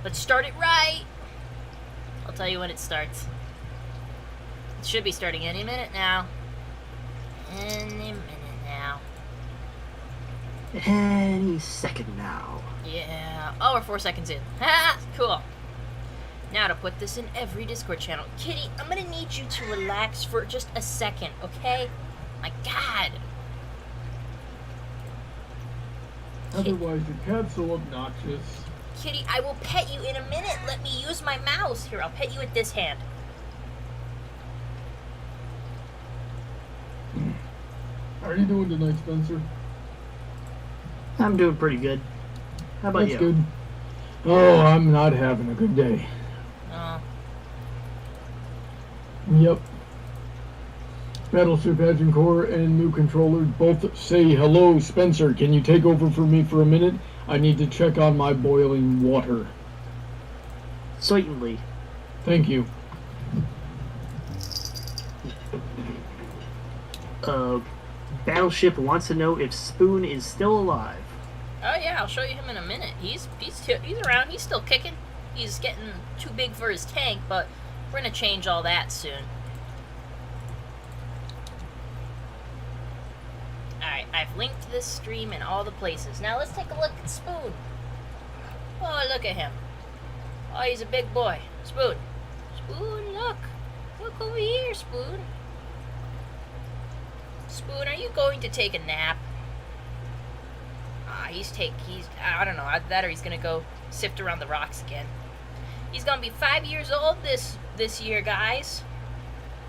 Let's start it right. I'll tell you when it starts. It should be starting any minute now. Any minute now. Any second now. Yeah. Oh, we're 4 seconds in. Ha! Cool. Now to put this in every Discord channel. Kitty, I'm gonna need you to relax for just a second, okay? My God. Otherwise, your cat's so obnoxious. Kitty, I will pet you in a minute. Let me use my mouse. Here, I'll pet you with this hand. How are you doing tonight, Spencer? I'm doing pretty good. How about That's you? good. Oh, I'm not having a good day. Oh. Yep. Battleship Agincourt and new controller both say, hello, Spencer, can you take over for me for a minute? I need to check on my boiling water. Certainly. Thank you. Battleship wants to know if Spoon is still alive. Oh yeah, I'll show you him in a minute. He's around. He's still kicking. He's getting too big for his tank, but we're gonna change all that soon. Alright, I've linked this stream in all the places. Now let's take a look at Spoon. Oh, look at him. Oh, he's a big boy. Spoon. Spoon, look. Look over here, Spoon. Spoon, are you going to take a nap? I don't know, that or he's gonna go sift around the rocks again. He's gonna be 5 years old this year, guys.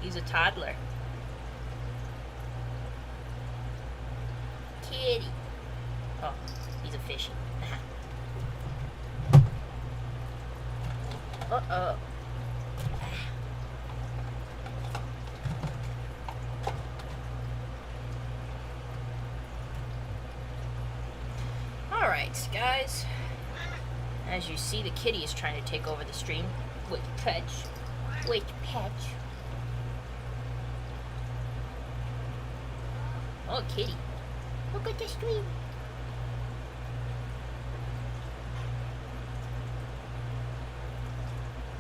He's a toddler. Kitty. Oh, he's a fishy. Uh-oh. Alright, guys. As you see, the kitty is trying to take over the stream. Wait, Patch. Wait, Patch. Oh, kitty. Look at the stream.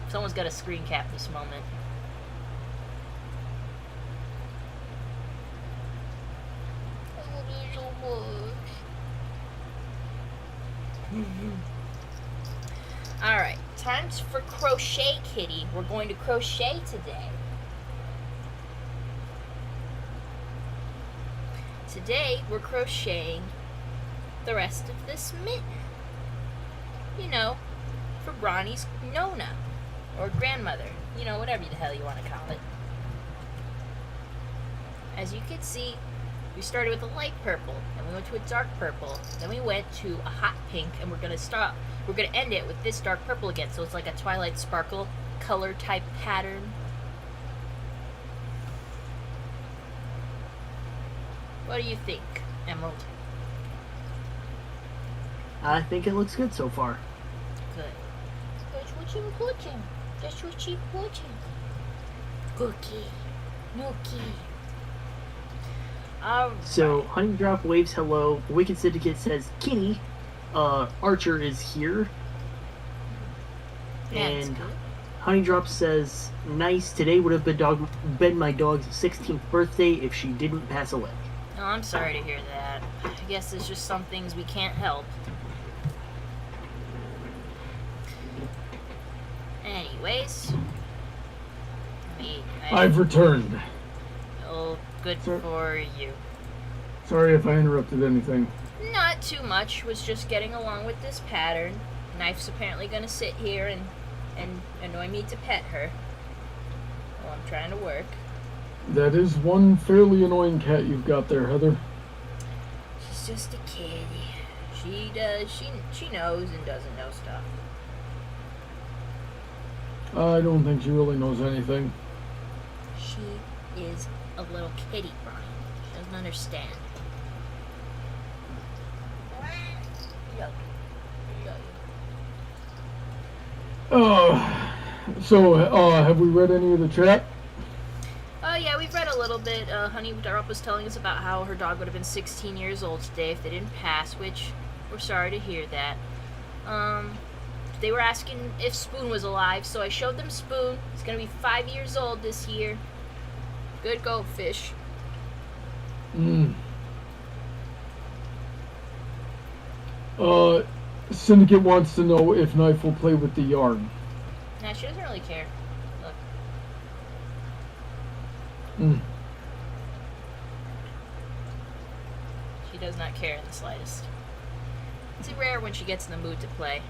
Someone's got a screen cap this moment. I love you so much. Alright, times for crochet, kitty. We're going to crochet today. Today, we're crocheting the rest of this mitten. You know, for Ronnie's Nona. Or grandmother. You know, whatever the hell you want to call it. As you can see, we started with a light purple, then we went to a dark purple, then we went to a hot pink, and we're gonna end it with this dark purple again, so it's like a Twilight Sparkle color type pattern. What do you think, Emerald? I think it looks good so far. Good. That's what you're putting. That's what you're putting. Cookie. Nookie. So, Honeydrop waves hello. Wicked Syndicate says, Kitty, Archer is here. Yeah, and Honeydrop says, nice, today would have been my dog's 16th birthday if she didn't pass away. Oh, I'm sorry to hear that. I guess there's just some things we can't help. Anyways. I've returned. Oh, good for you. Sorry if I interrupted anything. Not too much. Was just getting along with this pattern. Knife's apparently gonna sit here and annoy me to pet her while I'm trying to work. That is one fairly annoying cat you've got there, Heather. She's just a kitty. She knows and doesn't know stuff. I don't think she really knows anything. She is a little kitty, Brian. She doesn't understand. So, have we read any of the chat? Oh yeah, we've read a little bit. Honeydrop was telling us about how her dog would have been 16 years old today if they didn't pass, which we're sorry to hear that. they were asking if Spoon was alive, so I showed them Spoon. He's gonna be 5 years old this year. Good goldfish. Syndicate wants to know if Knife will play with the yarn. Nah, she doesn't really care. Look. She does not care in the slightest. It's rare when she gets in the mood to play.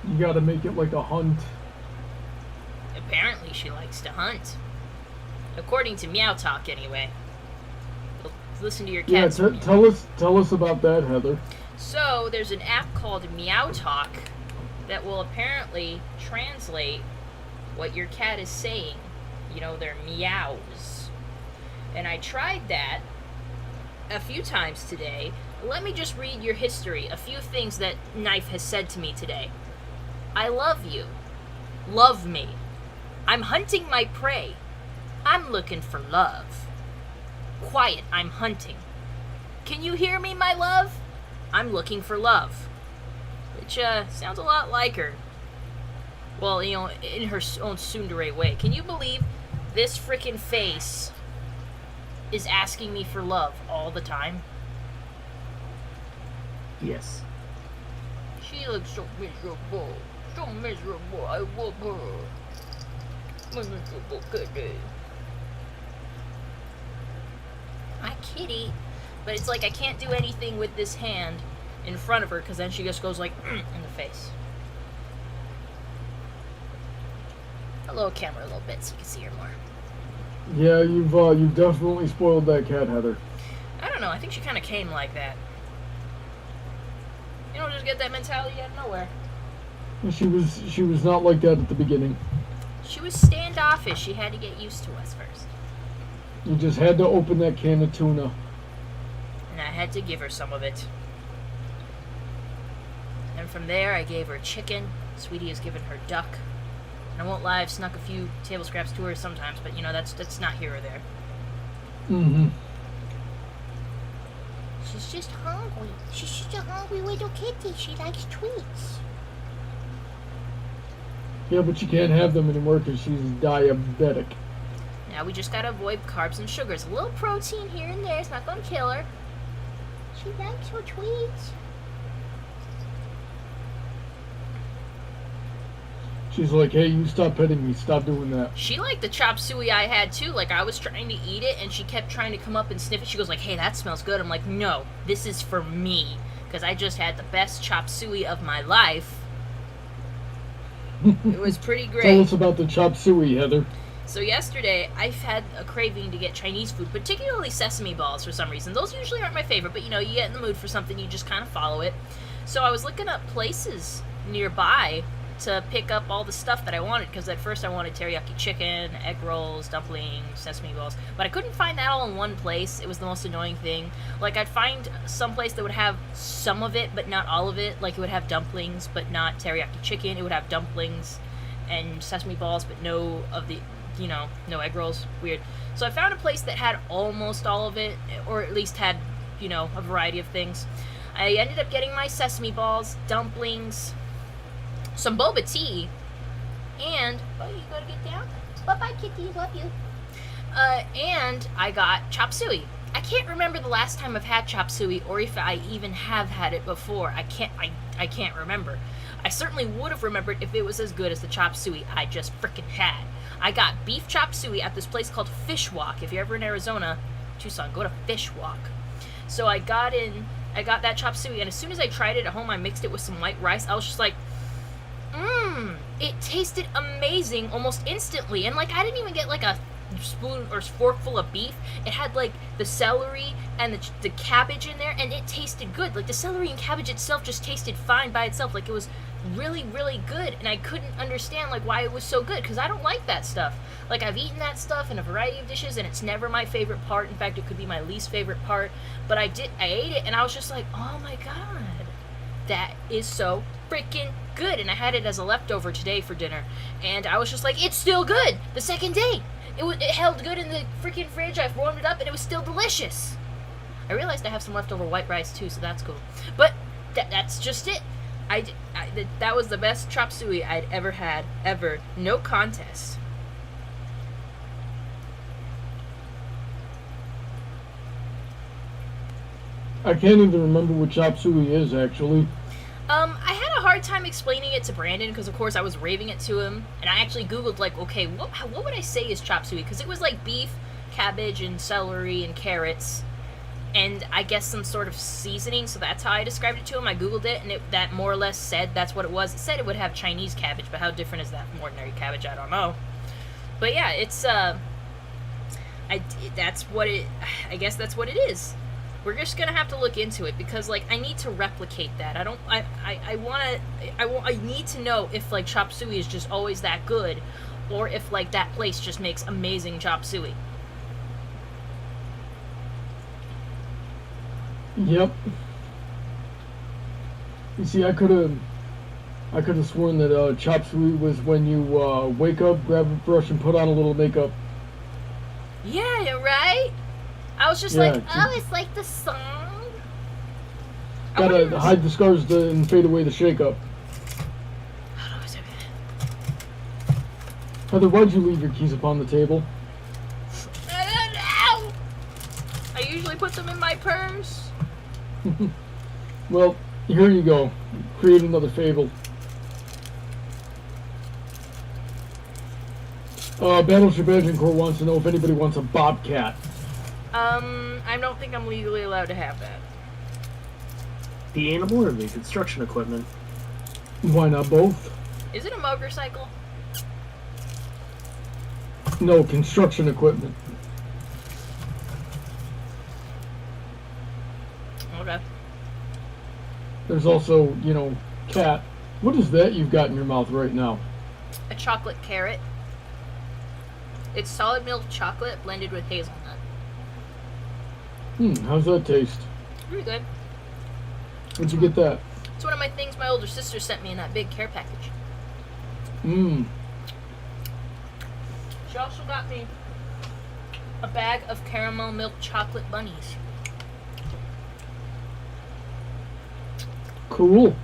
You gotta make it like a hunt. Apparently she likes to hunt. According to Meow Talk, anyway. Listen to your Yeah, cats. tell us about that, Heather. So, there's an app called Meow Talk that will apparently translate what your cat is saying. You know, their meows. And I tried that a few times today. Let me just read your history. A few things that Knife has said to me today. I love you. Love me. I'm hunting my prey. I'm looking for love. Quiet, I'm hunting. Can you hear me, my love? I'm looking for love. Which, sounds a lot like her. Well, you know, in her own tsundere way. Can you believe this frickin' face is asking me for love all the time? Yes. She looks so miserable. So miserable. I love her. My miserable kitty. My kitty. But it's like I can't do anything with this hand in front of her because then she just goes like in the face. A little camera a little bit so you can see her more. Yeah, you've definitely spoiled that cat, Heather. I don't know. I think she kind of came like that. You don't just get that mentality out of nowhere. She was not like that at the beginning. She was standoffish. She had to get used to us first. You just had to open that can of tuna. And I had to give her some of it. And from there, I gave her chicken. Sweetie has given her duck. And I won't lie, I've snuck a few table scraps to her sometimes, but you know, that's not here or there. Mm-hmm. She's just hungry. She's just a hungry little kitty. She likes treats. Yeah, but you can't have them anymore because she's diabetic. Now we just gotta avoid carbs and sugars. A little protein here and there is not gonna kill her. She likes her treats. She's like, hey, you stop petting me. Stop doing that. She liked the chop suey I had too. Like I was trying to eat it and she kept trying to come up and sniff it. She goes like, hey, that smells good. I'm like, no, this is for me. Because I just had the best chop suey of my life. It was pretty great. Tell us about the chop suey, Heather. So yesterday, I've had a craving to get Chinese food, particularly sesame balls for some reason. Those usually aren't my favorite, but you know, you get in the mood for something, you just kind of follow it. So I was looking up places nearby to pick up all the stuff that I wanted, because at first I wanted teriyaki chicken, egg rolls, dumplings, sesame balls, but I couldn't find that all in one place. It was the most annoying thing. Like, I'd find some place that would have some of it, but not all of it. Like, it would have dumplings, but not teriyaki chicken. It would have dumplings and sesame balls, but no of the, you know, no egg rolls. Weird. So I found a place that had almost all of it, or at least had, you know, a variety of things. I ended up getting my sesame balls, dumplings, some boba tea, and oh, you gotta get down. Bye-bye, kitty. Love you. And I got chop suey. I can't remember the last time I've had chop suey, or if I even have had it before. I can't remember. I certainly would have remembered if it was as good as the chop suey I just frickin' had. I got beef chop suey at this place called Fish Walk. If you're ever in Arizona, Tucson, go to Fish Walk. So I got that chop suey, and as soon as I tried it at home, I mixed it with some white rice. I was just like, it tasted amazing almost instantly. And like, I didn't even get like a spoon or forkful of beef. It had like the celery and the cabbage in there, and it tasted good. Like the celery and cabbage itself just tasted fine by itself. Like it was really, really good, and I couldn't understand like why it was so good, because I don't like that stuff. Like, I've eaten that stuff in a variety of dishes, and it's never my favorite part. In fact, it could be my least favorite part, but I ate it, and I was just like, oh my god, that is so freaking good. And I had it as a leftover today for dinner, and I was just like, it's still good the second day. It held good in the freaking fridge. I warmed it up, and it was still delicious. I realized I have some leftover white rice too, so that's cool. But That's just it. That was the best chop suey I'd ever had, ever. No contest. I can't even remember what chop suey is, actually. I had a hard time explaining it to Brandon because, of course, I was raving it to him, and I actually Googled, like, okay, what would I say is chop suey? Because it was, like, beef, cabbage, and celery, and carrots, and I guess some sort of seasoning, so that's how I described it to him. I Googled it, and that more or less said that's what it was. It said it would have Chinese cabbage, but how different is that from ordinary cabbage? I don't know. But yeah, it's, I guess that's what it is. We're just gonna have to look into it because, like, I need to replicate that. I need to know if, like, chop suey is just always that good, or if, like, that place just makes amazing chop suey. Yep. You see, I could have sworn that chop suey was when you wake up, grab a brush, and put on a little makeup. Yeah, you're right. I was just Yeah, like, oh, it's like the song. Gotta hide the scars and fade away the shake-up. Hold on a second. Heather, why'd you leave your keys upon the table? I don't know. I usually put them in my purse. Well, here you go. Create another fable. Battleship Agincourt wants to know if anybody wants a bobcat. I don't think I'm legally allowed to have that. The animal or the construction equipment? Why not both? Is it a motorcycle? No, construction equipment. Okay. There's also, cat. What is that you've got in your mouth right now? A chocolate carrot. It's solid milk chocolate blended with hazelnut. How's that taste? Pretty good. Where'd you get that? It's one of my things my older sister sent me in that big care package. She also got me a bag of caramel milk chocolate bunnies. Cool.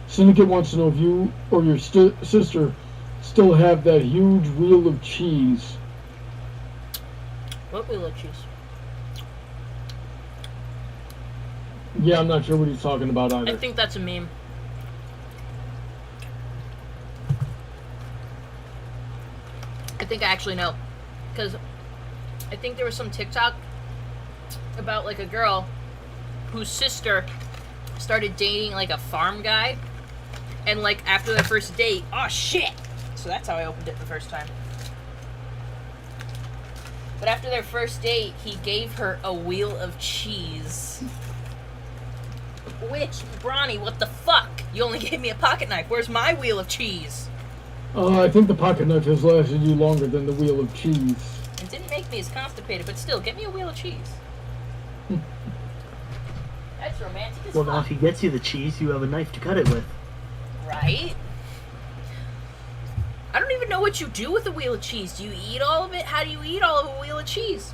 Syndicate wants to know if you or your sister still have that huge wheel of cheese. What wheel of cheese? Yeah, I'm not sure what he's talking about either. I think that's a meme. I think I actually know. Because I think there was some TikTok about, like, a girl whose sister started dating, like, a farm guy. And, like, after their first date, oh, shit! So that's how I opened it the first time. But after their first date, he gave her a wheel of cheese. Which, Bronny, what the fuck? You only gave me a pocket knife. Where's my wheel of cheese? I think the pocket knife has lasted you longer than the wheel of cheese. It didn't make me as constipated, but still, get me a wheel of cheese. That's romantic as Well, now fuck. if he gets you the cheese, you have a knife to cut it with. Right? I don't even know what you do with a wheel of cheese. Do you eat all of it? How do you eat all of a wheel of cheese?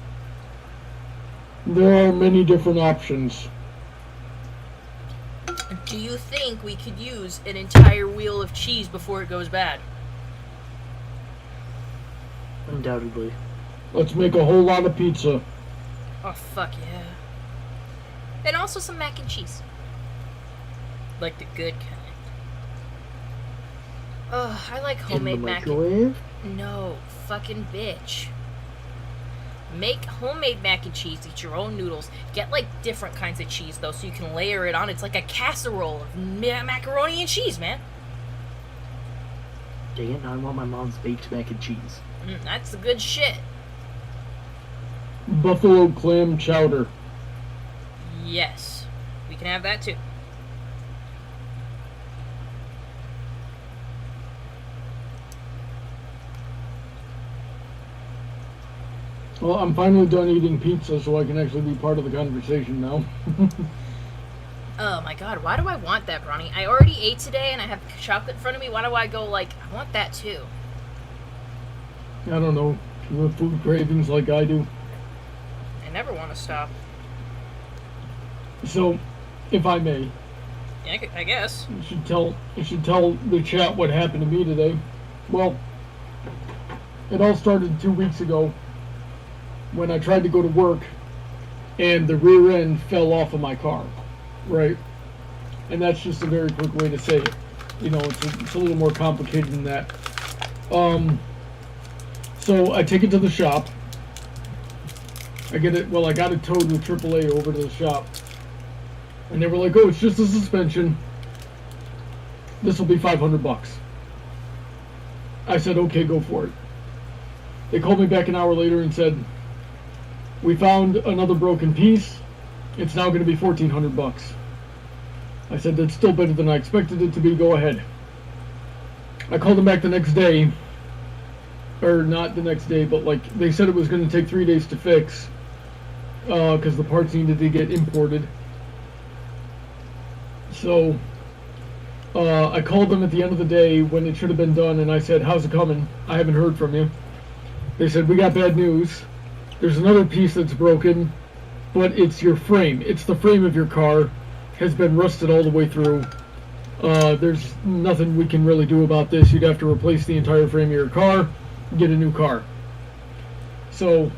There are many different options. Do you think we could use an entire wheel of cheese before it goes bad? Undoubtedly. Let's make a whole lot of pizza. Oh, fuck yeah. And also some mac and cheese. Like the good kind. Oh, I like homemade In the mac and... microwave? No, fucking bitch. Make homemade mac and cheese, eat your own noodles. Get, like, different kinds of cheese, though, so you can layer it on. It's like a casserole of macaroni and cheese, man. Dang it, now I want my mom's baked mac and cheese. That's the good shit. Buffalo clam chowder. Yes. We can have that, too. Well, I'm finally done eating pizza, so I can actually be part of the conversation now. Oh my god, why do I want that, Bronny? I already ate today and I have chocolate in front of me. Why do I go, like, I want that too? I don't know. You have food cravings like I do. I never want to stop. So, if I may, Yeah, I guess. You should tell the chat what happened to me today. Well, it all started 2 weeks ago when I tried to go to work and the rear end fell off of my car, right? And that's just a very quick way to say it. You know, it's a little more complicated than that. So I take it to the shop. I got it towed with AAA over to the shop. And they were like, oh, it's just a suspension. This will be $500. I said, okay, go for it. They called me back an hour later and said, we found another broken piece. It's now going to be $1,400. I said, that's still better than I expected it to be. Go ahead. I called them back the next day. Or not the next day, but like they said it was going to take 3 days to fix. Because the parts needed to get imported. So I called them at the end of the day when it should have been done, and I said, how's it coming? I haven't heard from you. They said, we got bad news. There's another piece that's broken, but it's your frame. It's the frame of your car. Has been rusted all the way through. There's nothing we can really do about this. You'd have to replace the entire frame of your car, get a new car. So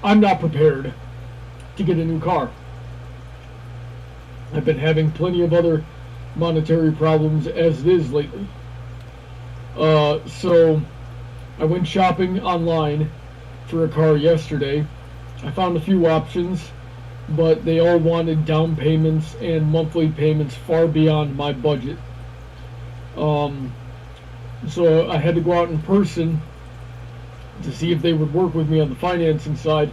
I'm not prepared to get a new car. I've been having plenty of other monetary problems as it is lately. So I went shopping online for a car yesterday. I found a few options, but they all wanted down payments and monthly payments far beyond my budget. So I had to go out in person to see if they would work with me on the financing side.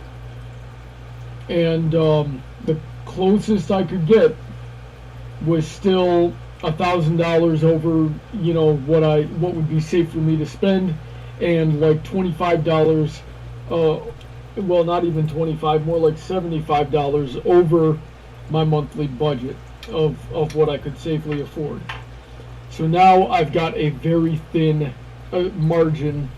And the closest I could get was still $1,000 over, you know, what would be safe for me to spend, and like $25. Well, not even 25, more like $75 over my monthly budget of what I could safely afford. So now I've got a very thin margin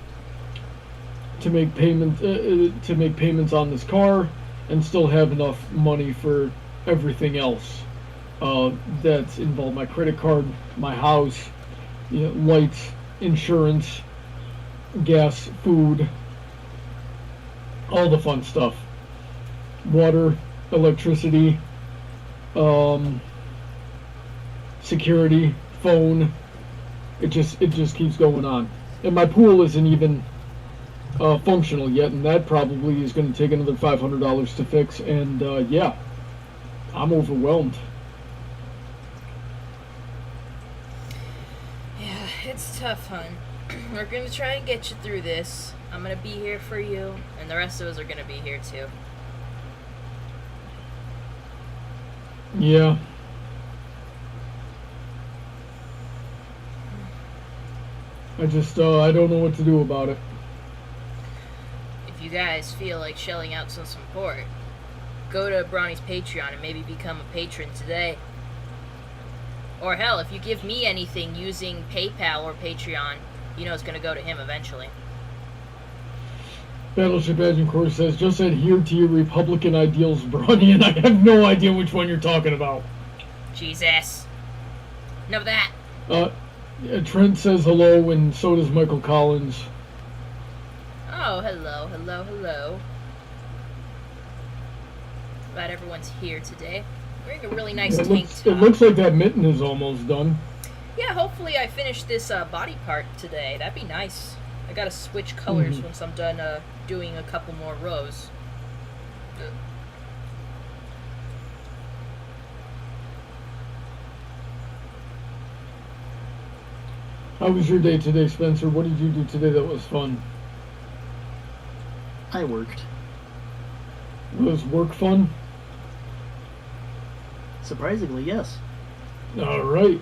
to make payments on this car, and still have enough money for everything else that's involved: my credit card, my house, you know, lights, insurance, gas, food, all the fun stuff, water, electricity, security, phone. It just keeps going on. And my pool isn't even functional yet, and that probably is going to take another $500 to fix. And yeah, I'm overwhelmed. Yeah, it's tough, hon. We're going to try and get you through this. I'm going to be here for you, and the rest of us are going to be here too. Yeah. I just, I don't know what to do about it. If you guys feel like shelling out some support, go to Bronny's Patreon and maybe become a patron today. Or hell, if you give me anything using PayPal or Patreon, you know it's going to go to him eventually. Battleship Agincourt says, just adhere to your Republican ideals, Bronny, and I have no idea which one you're talking about. Jesus. Enough of that. Trent says hello, and so does Michael Collins. Oh, hello, hello, hello. Glad everyone's here today. Wearing a really nice tank top. It looks like that mitten is almost done. Yeah, hopefully I finish this body part today. That'd be nice. I gotta switch colors once I'm done doing a couple more rows. How was your day today, Spencer? What did you do today that was fun? I worked. Was work fun? Surprisingly, yes. All right.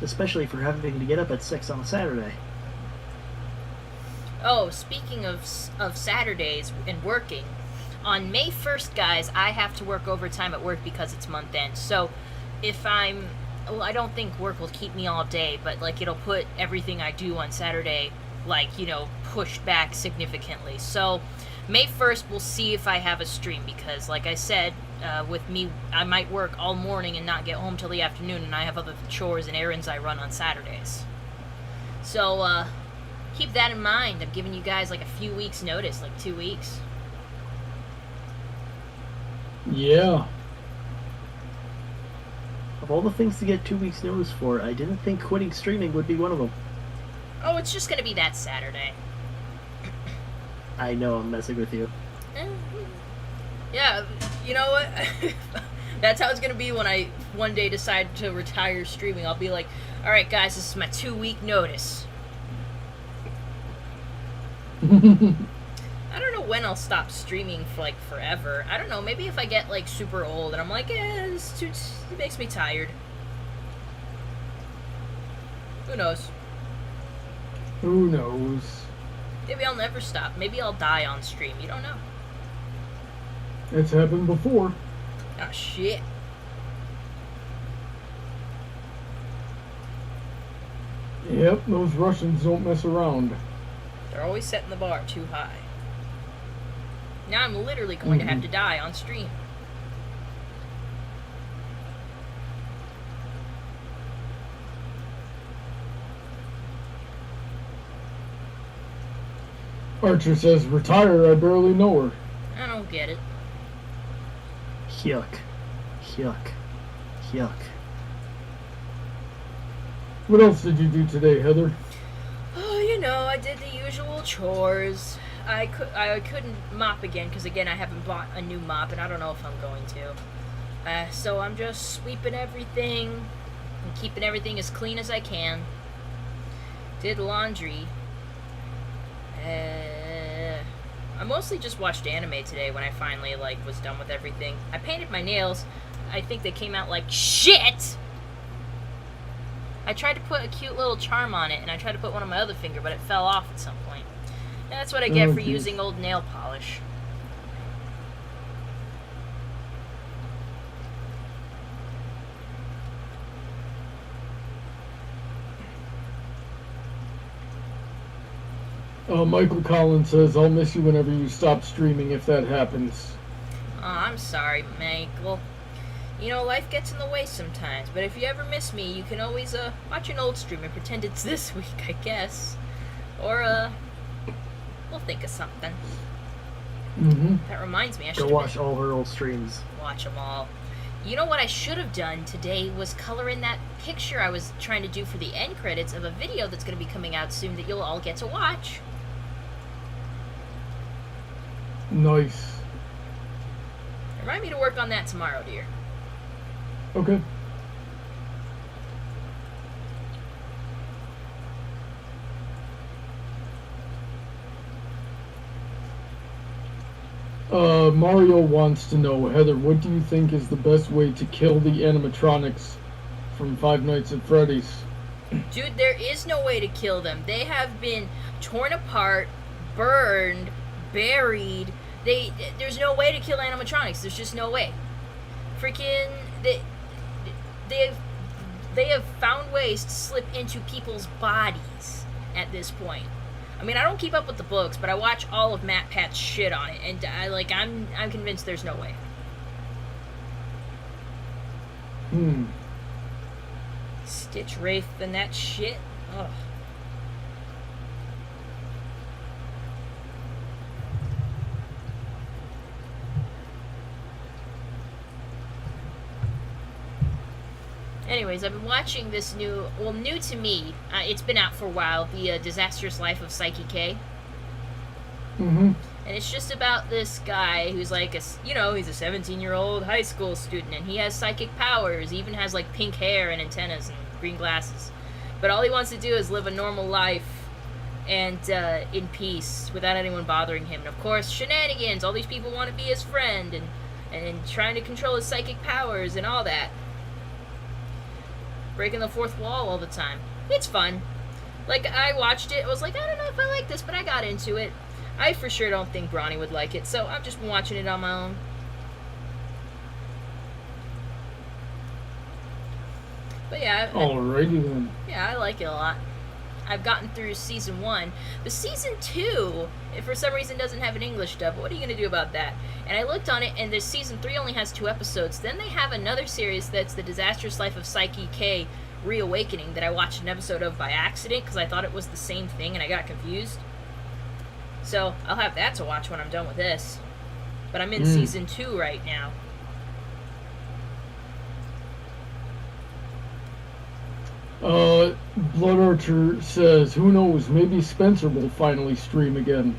Especially for having to get up at 6 on a Saturday. Oh, speaking of Saturdays and working, on May 1st, guys, I have to work overtime at work because it's month end. So if I don't think work will keep me all day, but like it'll put everything I do on Saturday, like, you know, pushed back significantly. So May 1st, we'll see if I have a stream because, like I said, with me, I might work all morning and not get home till the afternoon, and I have other chores and errands I run on Saturdays. So, keep that in mind. I'm giving you guys like a few weeks notice, like 2 weeks. Yeah. Of all the things to get 2 weeks notice for, I didn't think quitting streaming would be one of them. Oh, it's just gonna be that Saturday. I know, I'm messing with you. Yeah, you know what? That's how it's gonna be when I one day decide to retire streaming. I'll be like, alright guys, this is my 2 week notice. I don't know when I'll stop streaming for like forever. I don't know, maybe if I get like super old and I'm like, it makes me tired. Who knows? Who knows? Maybe I'll never stop. Maybe I'll die on stream. You don't know. It's happened before. Oh shit. Yep, those Russians don't mess around. They're always setting the bar too high. Now I'm literally going to have to die on stream. Archer says, retire, I barely know her. I don't get it. Yuck. Yuck. Yuck. What else did you do today, Heather? Oh, you know, I did the usual chores. I couldn't mop again because again I haven't bought a new mop and I don't know if I'm going to. So I'm just sweeping everything and keeping everything as clean as I can. Did laundry. I mostly just watched anime today when I finally was done with everything. I painted my nails. I think they came out like shit. I tried to put a cute little charm on it, and I tried to put one on my other finger, but it fell off at some point. And that's what I get for using old nail polish. Michael Collins says, I'll miss you whenever you stop streaming if that happens. Oh, I'm sorry, Michael. You know, life gets in the way sometimes, but if you ever miss me, you can always watch an old stream and pretend it's this week, I guess. Or, we'll think of something. Mm-hmm. That reminds me, I should Go watch all her old streams. watch them all. You know what I should have done today was color in that picture I was trying to do for the end credits of a video that's going to be coming out soon that you'll all get to watch. Nice. Remind me to work on that tomorrow, dear. Okay. Mario wants to know, Heather, what do you think is the best way to kill the animatronics from Five Nights at Freddy's? Dude, there is no way to kill them. They have been torn apart, burned, buried. There's no way to kill animatronics. There's just no way. Freaking they have found ways to slip into people's bodies at this point. I mean, I don't keep up with the books, but I watch all of Matt Pat's shit on it, and I'm convinced there's no way. Stitch Wraith and that shit. Ugh. Anyways, I've been watching this new to me, it's been out for a while, the Disastrous Life of Psyche K. Mm-hmm. And it's just about this guy who's like, he's a 17-year-old high school student, and he has psychic powers. He even has like pink hair and antennas and green glasses. But all he wants to do is live a normal life and in peace without anyone bothering him. And of course, shenanigans. All these people want to be his friend and trying to control his psychic powers and all that. Breaking the fourth wall all the time. It's fun. Like, I watched it, I was like, I don't know if I like this, but I got into it. I for sure don't think Bronny would like it, so I've just been watching it on my own. But yeah. Alrighty then. Yeah, I like it a lot. I've gotten through season 1. The season 2, if for some reason doesn't have an English dub, what are you going to do about that? And I looked on it, and the season 3 only has 2 episodes. Then they have another series that's The Disastrous Life of Psyche K Reawakening that I watched an episode of by accident because I thought it was the same thing and I got confused. So I'll have that to watch when I'm done with this. But I'm in season 2 right now. Blood Archer says, who knows, maybe Spencer will finally stream again.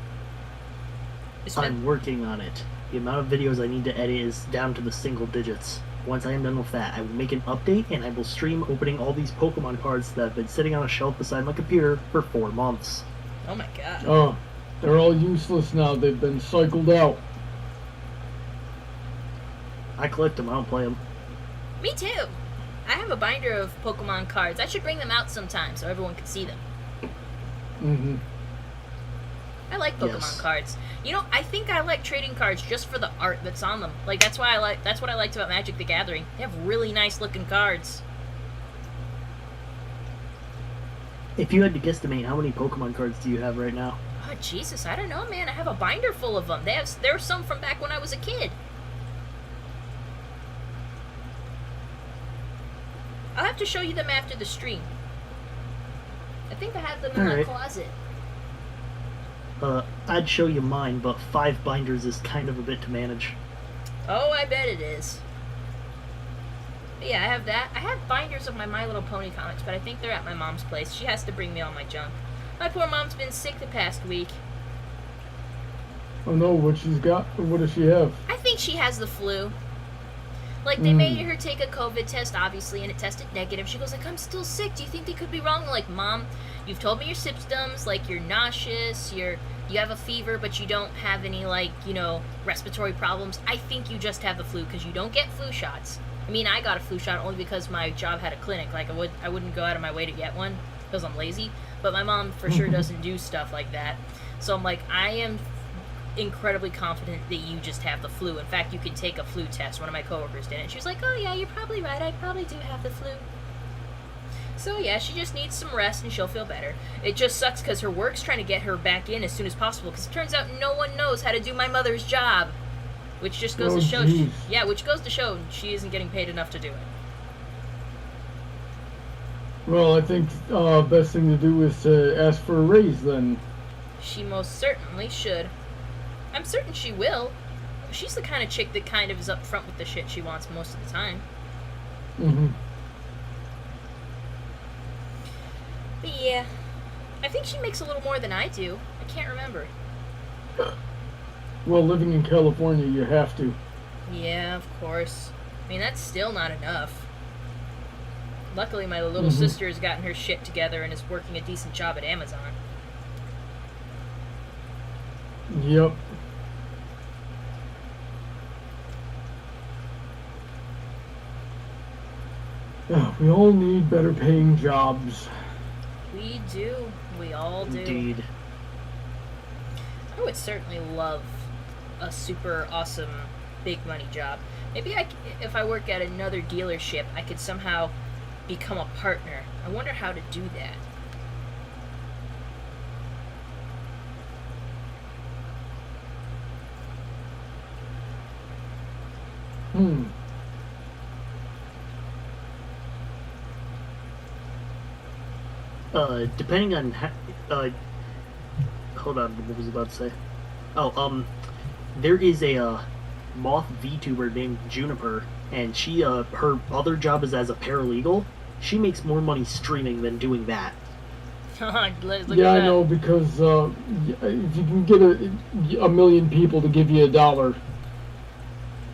I'm working on it. The amount of videos I need to edit is down to the single digits. Once I am done with that, I will make an update and I will stream opening all these Pokemon cards that have been sitting on a shelf beside my computer for 4 months. Oh my god. Oh, they're all useless now. They've been cycled out. I collect them, I don't play them. Me too. I have a binder of Pokemon cards. I should bring them out sometime so everyone can see them. Mm-hmm. I like Pokemon cards. You know, I think I like trading cards just for the art that's on them. Like that's what I liked about Magic the Gathering. They have really nice looking cards. If you had to guesstimate, how many Pokemon cards do you have right now? Oh Jesus, I don't know, man. I have a binder full of them. There are some from back when I was a kid. I'll have to show you them after the stream. I think I have them in my closet. I'd show you mine, but 5 binders is kind of a bit to manage. Oh, I bet it is. But yeah, I have that. I have binders of my Little Pony comics, but I think they're at my mom's place. She has to bring me all my junk. My poor mom's been sick the past week. Oh no, what she's got? What does she have? I think she has the flu. Like, they made her take a COVID test, obviously, and it tested negative. She goes, like, I'm still sick. Do you think they could be wrong? I'm like, Mom, you've told me your symptoms. Like, you're nauseous, you have a fever, but you don't have any, like, you know, respiratory problems. I think you just have the flu because you don't get flu shots. I mean, I got a flu shot only because my job had a clinic. Like, I wouldn't go out of my way to get one because I'm lazy. But my mom for sure doesn't do stuff like that. So I'm like, I am incredibly confident that you just have the flu. In fact, you can take a flu test. One of my coworkers did it. She was like, oh yeah, you're probably right. I probably do have the flu. So yeah, she just needs some rest and she'll feel better. It just sucks because her work's trying to get her back in as soon as possible because it turns out no one knows how to do my mother's job. Which just goes to show, which goes to show she isn't getting paid enough to do it. Well, I think best thing to do is to ask for a raise then. She most certainly should. I'm certain she will. She's the kind of chick that kind of is up front with the shit she wants most of the time. Mm-hmm. But yeah, I think she makes a little more than I do. I can't remember. Well, living in California, you have to. Yeah, of course. I mean, that's still not enough. Luckily, my little sister has gotten her shit together and is working a decent job at Amazon. Yep. We all need better paying jobs. We do. We all do. Indeed. I would certainly love a super awesome big money job. Maybe if I work at another dealership, I could somehow become a partner. I wonder how to do that. Depending on hold on, what was I about to say? Oh, there is a moth VTuber named Juniper, and she her other job is as a paralegal. She makes more money streaming than doing that. Yeah, I know, because if you can get a million people to give you $1,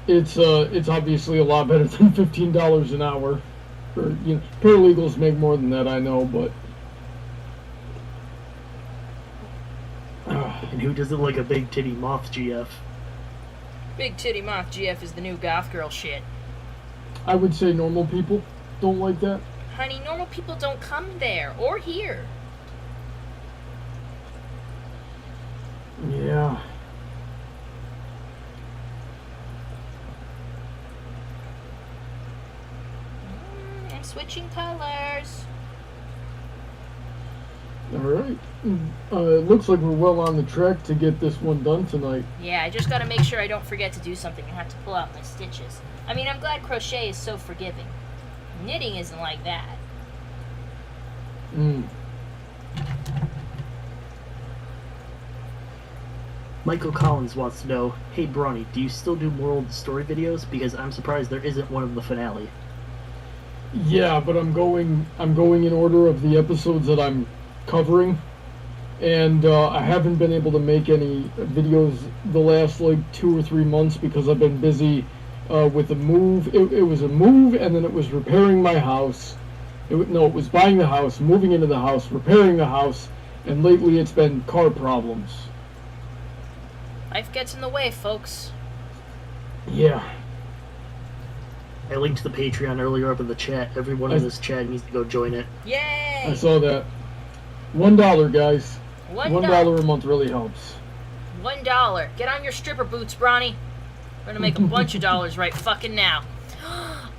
it's obviously a lot better than $15 an hour. Or, you know, paralegals make more than that, I know, but. And who doesn't like a big titty moth GF? Big titty moth GF is the new goth girl shit. I would say normal people don't like that. Honey, normal people don't come there or here. Yeah. I'm switching colors. Alright. It looks like we're well on the track to get this one done tonight. Yeah, I just gotta make sure I don't forget to do something and have to pull out my stitches. I mean, I'm glad crochet is so forgiving. Knitting isn't like that. Michael Collins wants to know, hey Brawny, do you still do moral of the story videos? Because I'm surprised there isn't one of the finale. Yeah, but I'm going in order of the episodes that I'm covering, and I haven't been able to make any videos the last like 2 or 3 months because I've been busy with a move. It was a move, and then it was repairing my house. It was buying the house, moving into the house, repairing the house, and lately it's been car problems. Life gets in the way, folks. Yeah. I linked the Patreon earlier up in the chat. Everyone in this chat needs to go join it. Yay! I saw that. $1, guys. $1 a month really helps. $1. Get on your stripper boots, Bronny. We're gonna make a bunch of dollars right fucking now.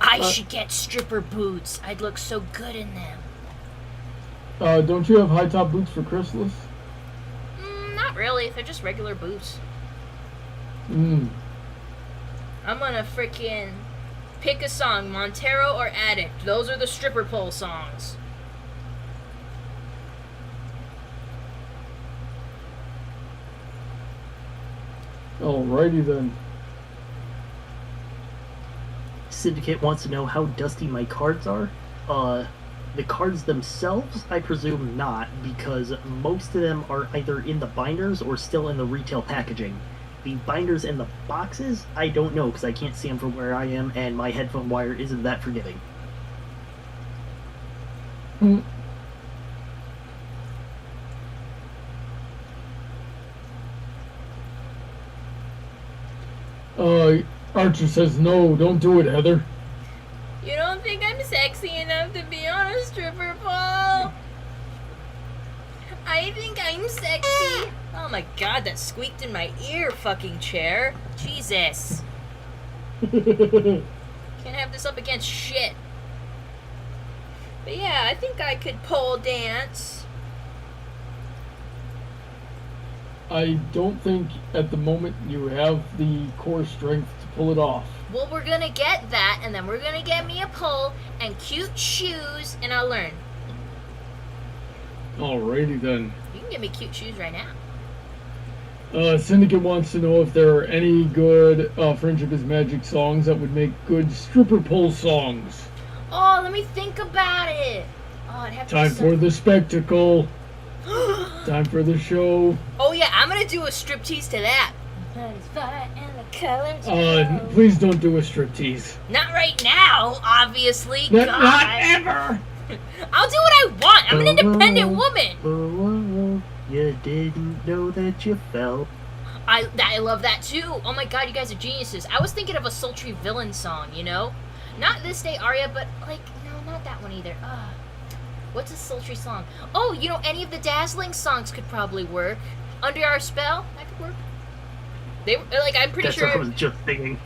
I should get stripper boots. I'd look so good in them. Don't you have high top boots for Chrysalis? Not really. They're just regular boots. I'm gonna freaking pick a song, Montero or Addict. Those are the stripper pole songs. Alrighty then. Syndicate wants to know how dusty my cards are. The cards themselves, I presume not, because most of them are either in the binders or still in the retail packaging. The binders and the boxes, I don't know because I can't see them from where I am, and my headphone wire isn't that forgiving. Archer says no, don't do it, Heather. You don't think I'm sexy enough to be on a stripper pole? I think I'm sexy. Oh my god, that squeaked in my ear, fucking chair. Jesus. Can't have this up against shit. But yeah, I think I could pole dance. I don't think at the moment you have the core strength to pull it off. Well, we're gonna get that, and then we're gonna get me a pole and cute shoes, and I'll learn. Alrighty then. You can give me cute shoes right now. Syndicate wants to know if there are any good Friendship is Magic songs that would make good stripper pole songs. Oh, let me think about it. Oh, I'd have to Time for the spectacle. Time for the show. Oh yeah, I'm gonna do a striptease to that. Please don't do a striptease. Not right now, obviously. Not ever. I'll do what I want. I'm an independent woman. You didn't know that you fell. I love that too. Oh my god, you guys are geniuses. I was thinking of a sultry villain song, you know? Not This Day Aria, but like, no, not that one either. What's a sultry song? Oh, you know, any of the Dazzling songs could probably work. Under Our Spell, that could work. They like, I'm pretty sure. That's what I was just thinking.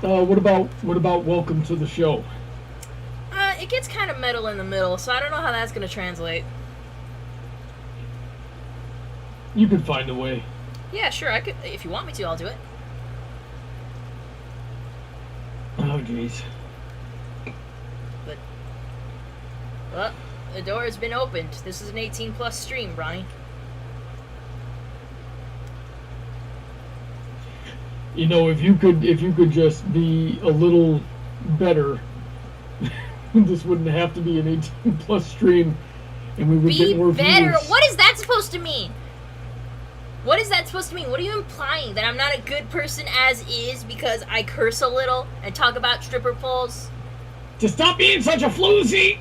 What about Welcome to the Show? It gets kind of metal in the middle, so I don't know how that's gonna translate. You could find a way. Yeah, sure, I could. If you want me to, I'll do it. Oh, jeez. But, well, the door has been opened. This is an 18+ stream, Ronnie. You know, if you could just be a little better, this wouldn't have to be an 18+ stream, and we would get more better. views. What is that supposed to mean? What is that supposed to mean? What are you implying? That I'm not a good person as is because I curse a little and talk about stripper poles? To stop being such a floozy!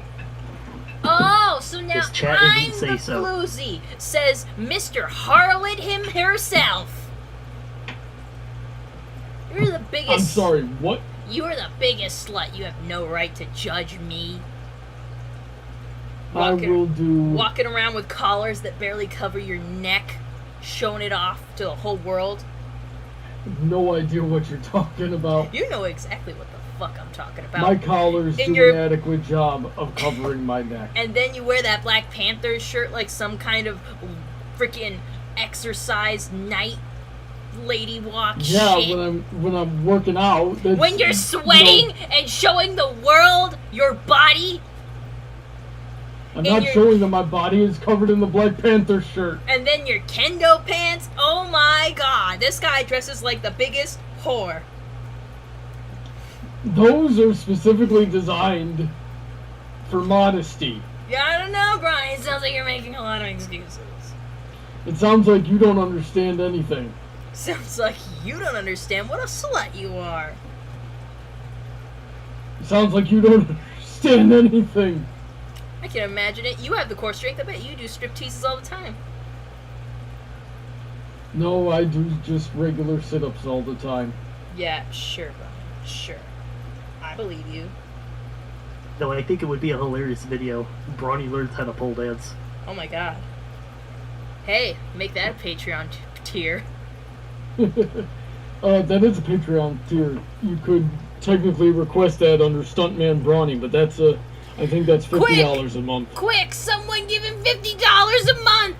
Oh, so now This chat I'm didn't say the so. floozy, says Mr. Harlot herself. You're the biggest... I'm sorry, what? You are the biggest slut. You have no right to judge me. Walking around with collars that barely cover your neck, showing it off to the whole world. No idea what you're talking about. You know exactly what the fuck I'm talking about. My collars In do your- an adequate job of covering my neck. And then you wear that Black Panther shirt like some kind of freaking exercise night lady walk Yeah, shit. when I'm working out. That's, When you're sweating and showing the world your body, I'm not your- showing that my body is covered in the Black Panther shirt. and then your kendo pants. Oh my god, this guy dresses like the biggest whore. Those are specifically designed for modesty. Yeah, I don't know, Brian. It sounds like you're making a lot of excuses. It sounds like you don't understand anything. Sounds like you don't understand what a slut you are. It sounds like you don't understand anything. I can imagine it. You have the core strength. I bet you do strip teases all the time. No, I do just regular sit-ups all the time. Yeah, sure, Brian. Sure. I believe you. No, I think it would be a hilarious video. Brawny learns how to pole dance. Oh my god. Hey, make that a Patreon tier. That is a Patreon tier. You could technically request that under Stuntman Brawny, but that's I think that's $50 a month. Quick, someone give him $50 a month!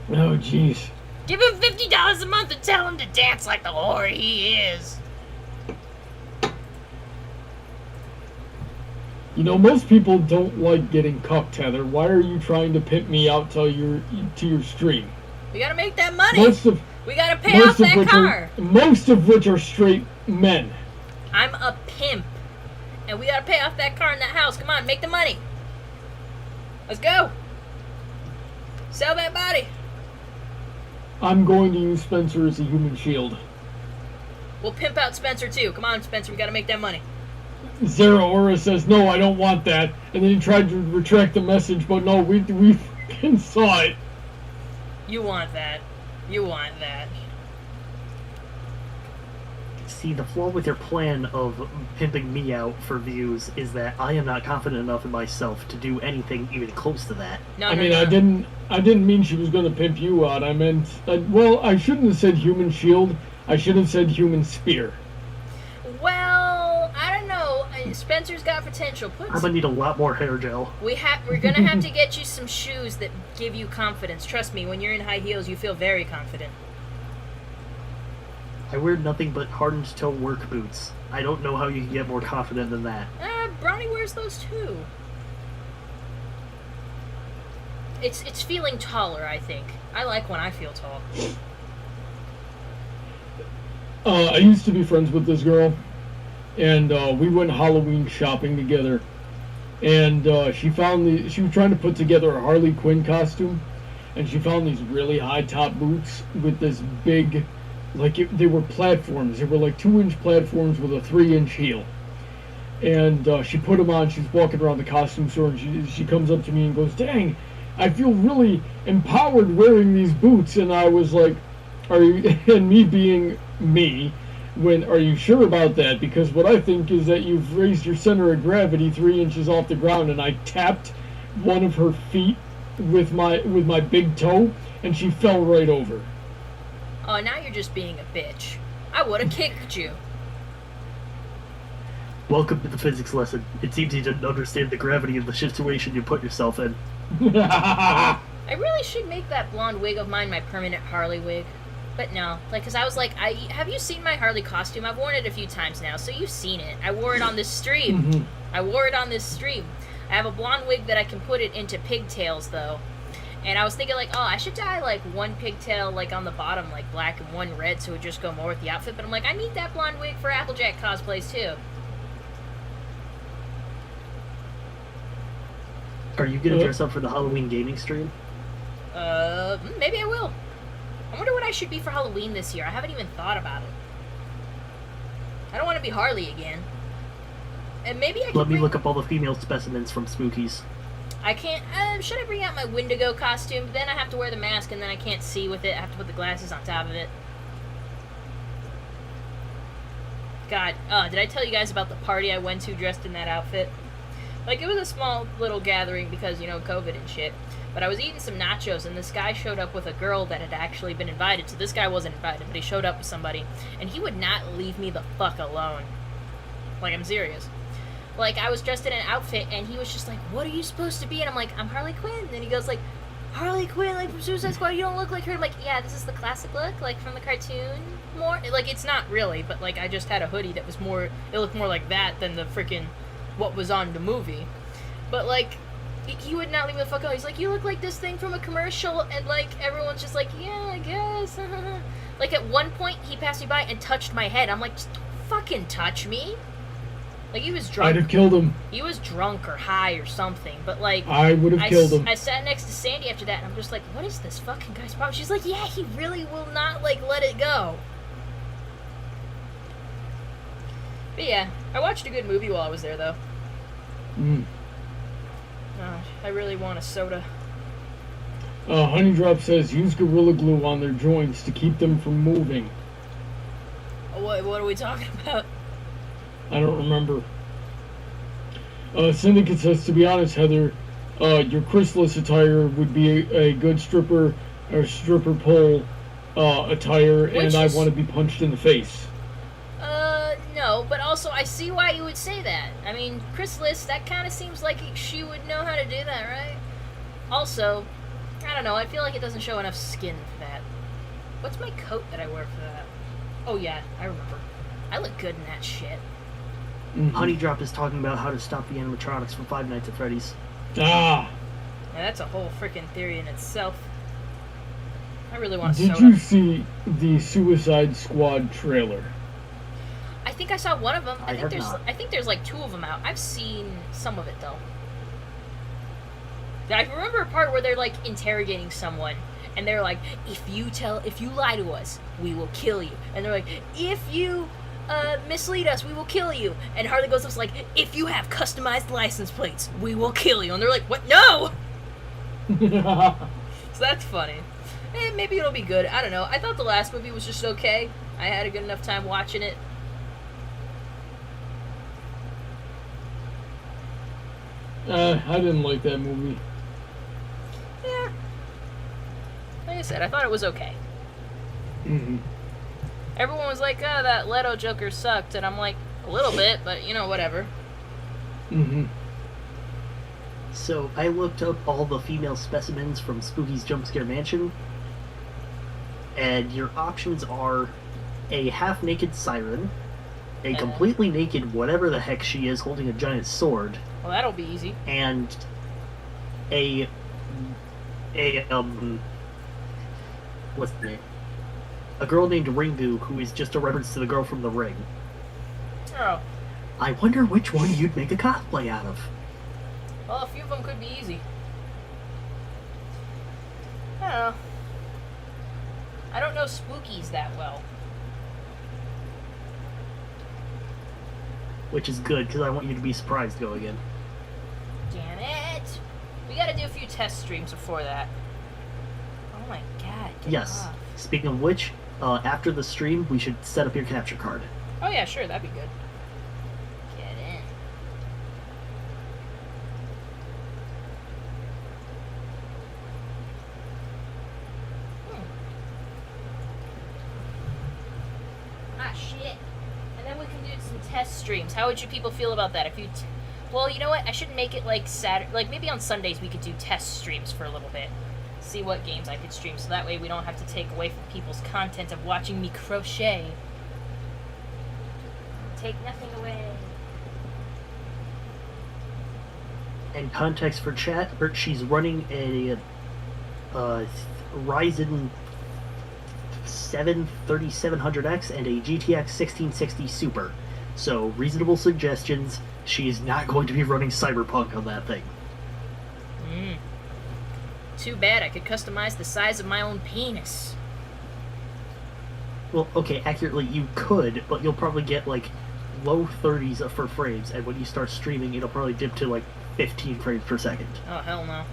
Oh, jeez. Give him $50 a month and tell him to dance like the whore he is. You know, most people don't like getting cucked, Heather. Why are you trying to pimp me out to your stream? We gotta make that money. We gotta pay off that car. Most of which are straight men. I'm a pimp. And we gotta pay off that car in that house. Come on, make the money. Let's go. Sell that body. I'm going to use Spencer as a human shield. We'll pimp out Spencer too. Come on, Spencer, we gotta make that money. Zara Ora says, no, I don't want that. And then he tried to retract the message, but no, we fucking saw it. You want that. You want that. See, the flaw with your plan of pimping me out for views is that I am not confident enough in myself to do anything even close to that. No, I no, mean, no. I didn't mean she was going to pimp you out. I meant, well, I shouldn't have said human shield. I should have said human spear. Well, I don't know. Spencer's got potential. I'm gonna need a lot more hair gel. We're gonna have to get you some shoes that give you confidence. Trust me, when you're in high heels, you feel very confident. I wear nothing but hardened toe work boots. I don't know how you can get more confident than that. Brownie wears those too. It's feeling taller, I think. I like when I feel tall. I used to be friends with this girl, and we went Halloween shopping together. And she was trying to put together a Harley Quinn costume, and she found these really high top boots with this big, they were platforms. They were like 2-inch platforms with a 3-inch heel. And she put them on. She's walking around the costume store, and she comes up to me and goes, "Dang, I feel really empowered wearing these boots." And I was like, "Are you?" And me being me, are you sure about that? Because what I think is that you've raised your center of gravity 3 inches off the ground. And I tapped one of her feet with my big toe, and she fell right over. Oh, now you're just being a bitch. I would have kicked you. Welcome to the physics lesson. It seems you didn't understand the gravity of the situation you put yourself in. I really should make that blonde wig of mine my permanent Harley wig. But no, because I was like, have you seen my Harley costume? I've worn it a few times now, so you've seen it. I wore it on this stream. Mhm. I wore it on this stream. I have a blonde wig that I can put it into pigtails, though. And I was thinking, like, oh, I should dye, like, one pigtail, like, on the bottom, like, black and one red, so it would just go more with the outfit. But I'm like, I need that blonde wig for Applejack cosplays, too. Are you gonna dress up for the Halloween gaming stream? Maybe I will. I wonder what I should be for Halloween this year. I haven't even thought about it. I don't want to be Harley again. And maybe I can Let me look up all the female specimens from Spookies. I can't... should I bring out my Wendigo costume? Then I have to wear the mask, and then I can't see with it. I have to put the glasses on top of it. God, did I tell you guys about the party I went to dressed in that outfit? Like, it was a small little gathering because, you know, COVID and shit. But I was eating some nachos, and this guy showed up with a girl that had actually been invited. So this guy wasn't invited, but he showed up with somebody. And he would not leave me the fuck alone. Like, I'm serious. Like, I was dressed in an outfit, and he was just like, what are you supposed to be? And I'm like, I'm Harley Quinn. And he goes like, Harley Quinn, like, from Suicide Squad, you don't look like her. I'm like, yeah, this is the classic look, like, from the cartoon. More, like, it's not really, but, like, I just had a hoodie that was more, it looked more like that than the freaking, what was on the movie. But, like, he would not leave me the fuck alone. He's like, you look like this thing from a commercial, and, like, everyone's just like, yeah, I guess. Like, at one point, he passed me by and touched my head. I'm like, just don't fucking touch me. Like, he was drunk. I'd have killed him. He was drunk or high or something, but, like... I would have killed him. I sat next to Sandy after that, and I'm just like, what is this fucking guy's problem? She's like, yeah, he really will not, like, let it go. But, yeah, I watched a good movie while I was there, though. Oh, I really want a soda. Honeydrop says, use Gorilla Glue on their joints to keep them from moving. What are we talking about? I don't remember. Syndicate says, to be honest, Heather, your chrysalis attire would be a good stripper or stripper pole attire, and I want to be punched in the face. No, but also I see why you would say that. I mean, chrysalis, that kind of seems like she would know how to do that, right? Also, I don't know, I feel like it doesn't show enough skin for that. What's my coat that I wear for that? Oh yeah, I remember. I look good in that shit. Honeydrop is talking about how to stop the animatronics from Five Nights at Freddy's. Ah! Yeah, that's a whole freaking theory in itself. I really want to Did you see the Suicide Squad trailer? I think I saw one of them. I think there's like 2 of them out. I've seen some of it though. I remember a part where they're like interrogating someone, and they're like, "If you lie to us, we will kill you." And they're like, "If you mislead us, we will kill you." And Harley goes up like, "If you have customized license plates, we will kill you." And they're like, "What? No!" So that's funny. Maybe it'll be good. I don't know. I thought the last movie was just okay. I had a good enough time watching it. I didn't like that movie. Yeah. Like I said, I thought it was okay. Everyone was like, oh, that Leto Joker sucked. And I'm like, a little bit, but, you know, whatever. So, I looked up all the female specimens from Spooky's Jump Scare Mansion. And your options are a half-naked siren, a completely naked whatever the heck she is holding a giant sword. Well, that'll be easy. And a what's the name? A girl named Ringu, who is just a reference to the girl from The Ring. Oh. I wonder which one you'd make a cosplay out of. Well, a few of them could be easy. I don't know. I don't know Spookies that well. Which is good, because I want you to be surprised going in. Damn it! We gotta do a few test streams before that. Oh my god. Yes. Off. Speaking of which, after the stream, we should set up your capture card. Oh yeah, sure, that'd be good. Get in. Ah, shit. And then we can do some test streams. How would you people feel about that? If you... Well, you know what? I should make it like Saturday... Like, maybe on Sundays we could do test streams for a little bit. See what games I could stream, so that way we don't have to take away from people's content of watching me crochet. Take nothing away. And context for chat, she's running a Ryzen 7 3700X and a GTX 1660 Super. So, reasonable suggestions. She is not going to be running Cyberpunk on that thing. Too bad, I could customize the size of my own penis. Well, okay, accurately, you could, but you'll probably get, like, low 30s for frames, and when you start streaming, it'll probably dip to, like, 15 frames per second. Oh, hell no.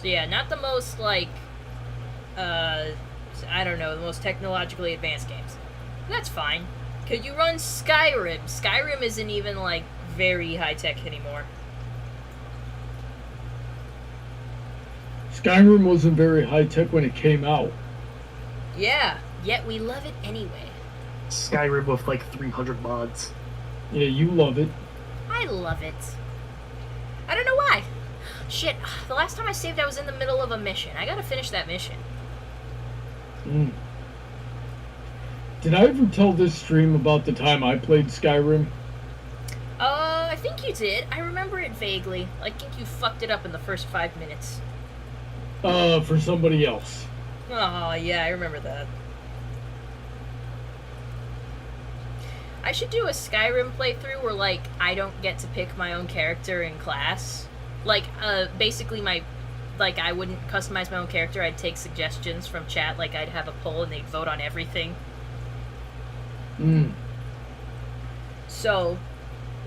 So yeah, not the most, like, I don't know, the most technologically advanced games. That's fine. Could you run Skyrim? Skyrim isn't even, like, very high-tech anymore. Skyrim wasn't very high-tech when it came out. Yeah, yet we love it anyway. Skyrim with like 300 mods. Yeah, you love it. I love it. I don't know why. Shit, the last time I saved, I was in the middle of a mission. I gotta finish that mission. Mm. Did I ever tell this stream about the time I played Skyrim? I think you did. I remember it vaguely. I think you fucked it up in the first 5 minutes. For somebody else. Oh, yeah, I remember that. I should do a Skyrim playthrough where, like, I don't get to pick my own character in class. Like, basically I wouldn't customize my own character. I'd take suggestions from chat. Like, I'd have a poll and they'd vote on everything. Mm. So,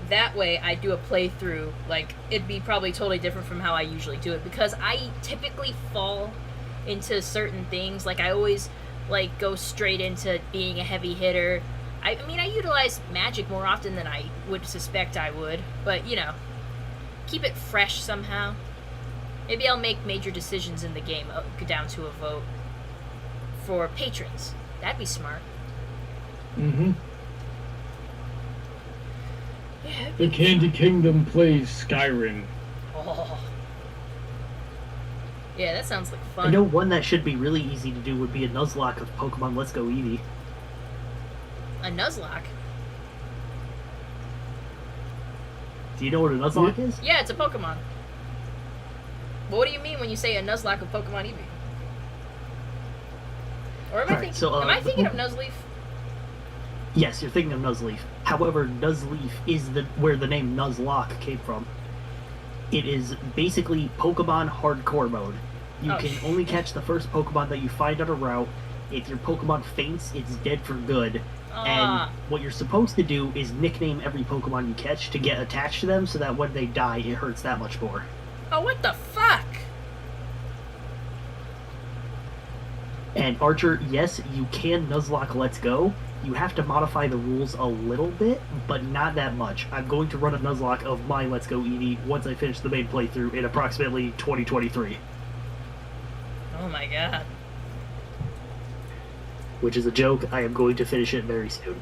that way I'd do a playthrough. Like, it'd be probably totally different from how I usually do it. Because I typically fall into certain things. Like, I always, like, go straight into being a heavy hitter. I mean, I utilize magic more often than I would suspect I would. But, you know, keep it fresh somehow. Maybe I'll make major decisions in the game down to a vote for patrons. That'd be smart. Mm-hmm. Yeah, The Candy Kingdom plays Skyrim. oh. Yeah, that sounds like fun. I know one that should be really easy to do would be a Nuzlocke of Pokemon Let's Go Eevee. A Nuzlocke? Do you know what a Nuzlocke is? Yeah, it's a Pokemon. But what do you mean when you say a Nuzlocke of Pokemon Eevee? Or am I thinking of Nuzleaf? Yes, you're thinking of Nuzleaf. However, Nuzleaf is where the name Nuzlocke came from. It is basically Pokemon hardcore mode. You can only catch the first Pokemon that you find on a route. If your Pokemon faints, it's dead for good. And what you're supposed to do is nickname every Pokemon you catch to get attached to them so that when they die, it hurts that much more. Oh, what the fuck? And Archer, yes, you can Nuzlocke Let's Go. You have to modify the rules a little bit, but not that much. I'm going to run a Nuzlocke of my Let's Go Eevee once I finish the main playthrough in approximately 2023. Oh my god. Which is a joke. I am going to finish it very soon.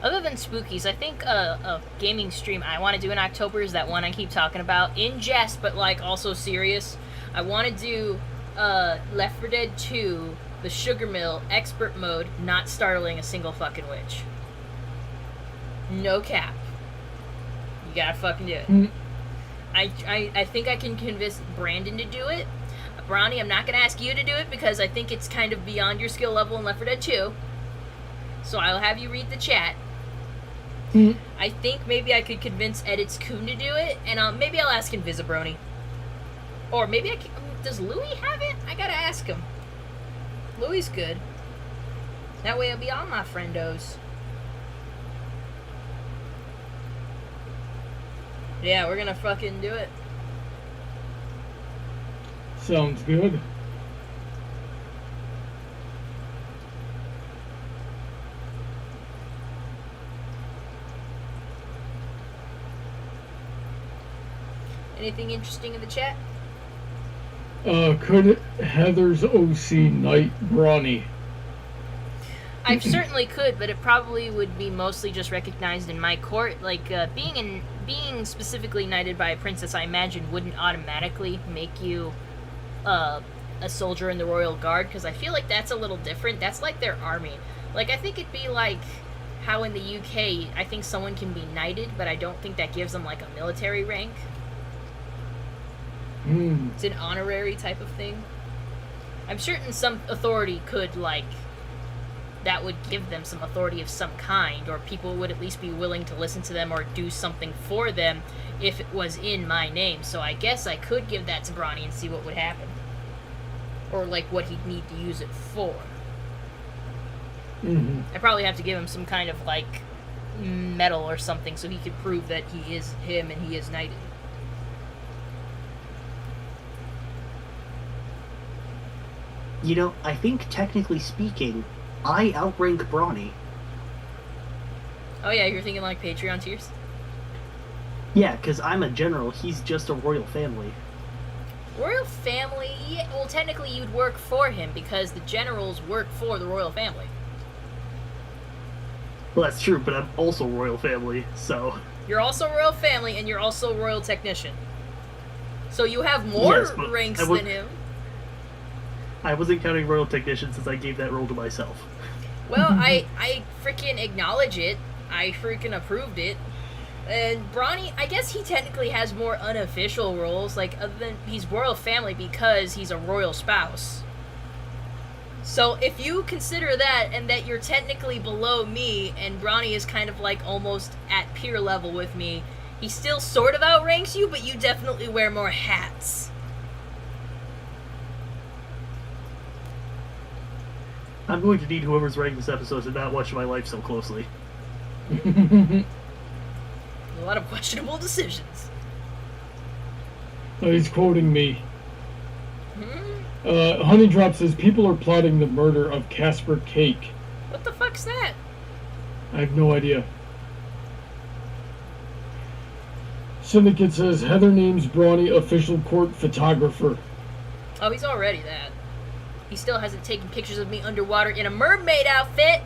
Other than Spookies, I think a gaming stream I want to do in October is that one I keep talking about. In jest, but like also serious. I want to do Left 4 Dead 2, the Sugar Mill, expert mode, not startling a single fucking witch. No cap. You gotta fucking do it. Mm. I think I can convince Brandon to do it. Bronny, I'm not gonna ask you to do it because I think it's kind of beyond your skill level in Left 4 Dead 2. So I'll have you read the chat. Mm. I think maybe I could convince Edits Coon to do it, and maybe I'll ask Invisibrony. Or maybe I can, does Louis have it? I gotta ask him. Louis good. That way it'll be all my friendos. Yeah, we're gonna fucking do it. Sounds good. Anything interesting in the chat? Could Heather's OC knight Brawny? I certainly could, but it probably would be mostly just recognized in my court. Like, being specifically knighted by a princess, I imagine, wouldn't automatically make you a soldier in the Royal Guard, because I feel like that's a little different. That's like their army. Like, I think it'd be like how in the UK, I think someone can be knighted, but I don't think that gives them, like, a military rank. Hmm. It's an honorary type of thing. I'm certain some authority could, like, that would give them some authority of some kind, or people would at least be willing to listen to them or do something for them if it was in my name. So I guess I could give that to Bronny and see what would happen. Or, like, what he'd need to use it for. Mm-hmm. I probably have to give him some kind of, like, medal or something so he could prove that he is him and he is knighted. You know, I think technically speaking, I outrank Brawny. Oh yeah, you're thinking like Patreon tiers? Yeah, because I'm a general, he's just a royal family. Royal family? Yeah, well, technically you'd work for him because the generals work for the royal family. Well, that's true, but I'm also royal family, so... You're also royal family, and you're also royal technician. So you have more Yes, but ranks I would- than him. I wasn't counting royal technician since I gave that role to myself. Well, I freaking acknowledge it. I freaking approved it. And Bronny, I guess he technically has more unofficial roles, like, other than he's royal family because he's a royal spouse. So if you consider that, and that you're technically below me, and Bronny is kind of like almost at peer level with me, he still sort of outranks you, but you definitely wear more hats. I'm going to need whoever's writing this episode to not watch my life so closely. A lot of questionable decisions. Oh, he's quoting me. Hmm? Honeydrop says people are plotting the murder of Casper Cake. What the fuck's that? I have no idea. Syndicate says Heather names Brawny official court photographer. Oh, he's already that. He still hasn't taken pictures of me underwater in a mermaid outfit.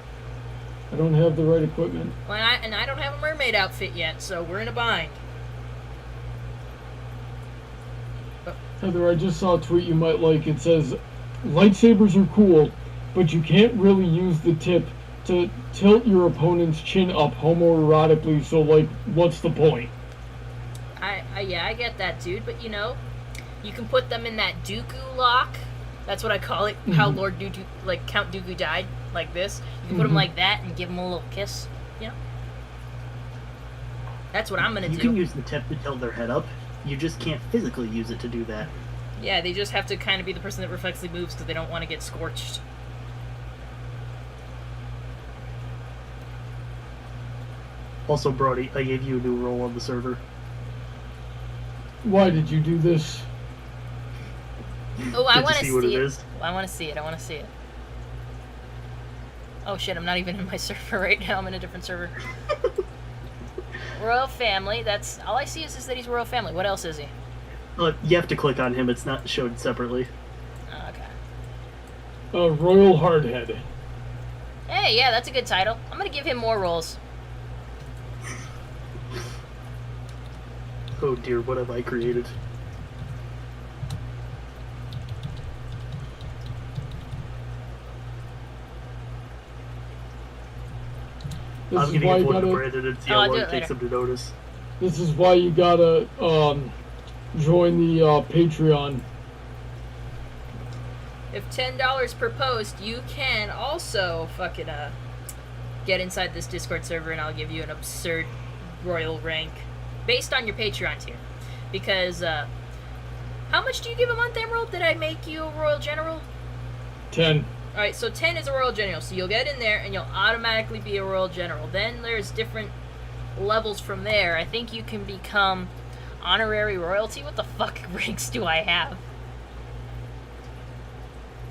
I don't have the right equipment. Well, I don't have a mermaid outfit yet, so we're in a bind. Heather, I just saw a tweet you might like. It says, lightsabers are cool, but you can't really use the tip to tilt your opponent's chin up homoerotically, so, like, what's the point? Yeah, I get that, dude, but you know, you can put them in that Dooku lock. That's what I call it. How Lord Dooku, like Count Dooku died, like this. You can put him like that and give him a little kiss, you know? That's what I'm gonna do. You can use the tip to tilt their head up. You just can't physically use it to do that. Yeah, they just have to kind of be the person that reflexively moves because they don't want to get scorched. Also, Brody, I gave you a new role on the server. Why did you do this? Oh, I Get want to to see what see it it. is. I want to see it. I want to see it. Oh shit, I'm not even in my server right now. I'm in a different server. Royal family. That's all I see is that he's royal family. What else is he? You have to click on him. It's not showed separately. Oh, okay. Royal Hardhead. Hey, yeah, that's a good title. I'm gonna give him more roles. Oh dear, what have I created? This I'm is gonna why give you one to gotta. Brandon and see Oh, how I'll long do it it takes later. him to notice. This is why you gotta join the Patreon. If $10 per post, you can also fucking get inside this Discord server, and I'll give you an absurd royal rank based on your Patreon tier. Because how much do you give a month, Emerald? Did I make you a royal general? 10. Alright, so 10 is a royal general, so you'll get in there and you'll automatically be a royal general. Then there's different levels from there. I think you can become honorary royalty. What the fuck ranks do I have?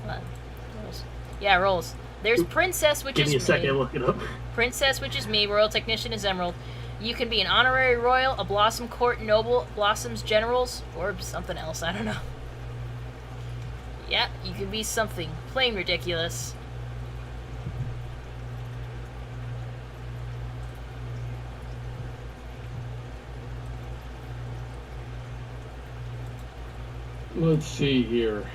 Hold on. Rolls. Yeah, rolls. There's princess, which Give is me a second to me. look it up. Princess, which is me. Royal technician is Emerald. You can be an honorary royal, a blossom court noble, blossoms generals, or something else. I don't know. Yeah, you can be something plain ridiculous. Let's see here.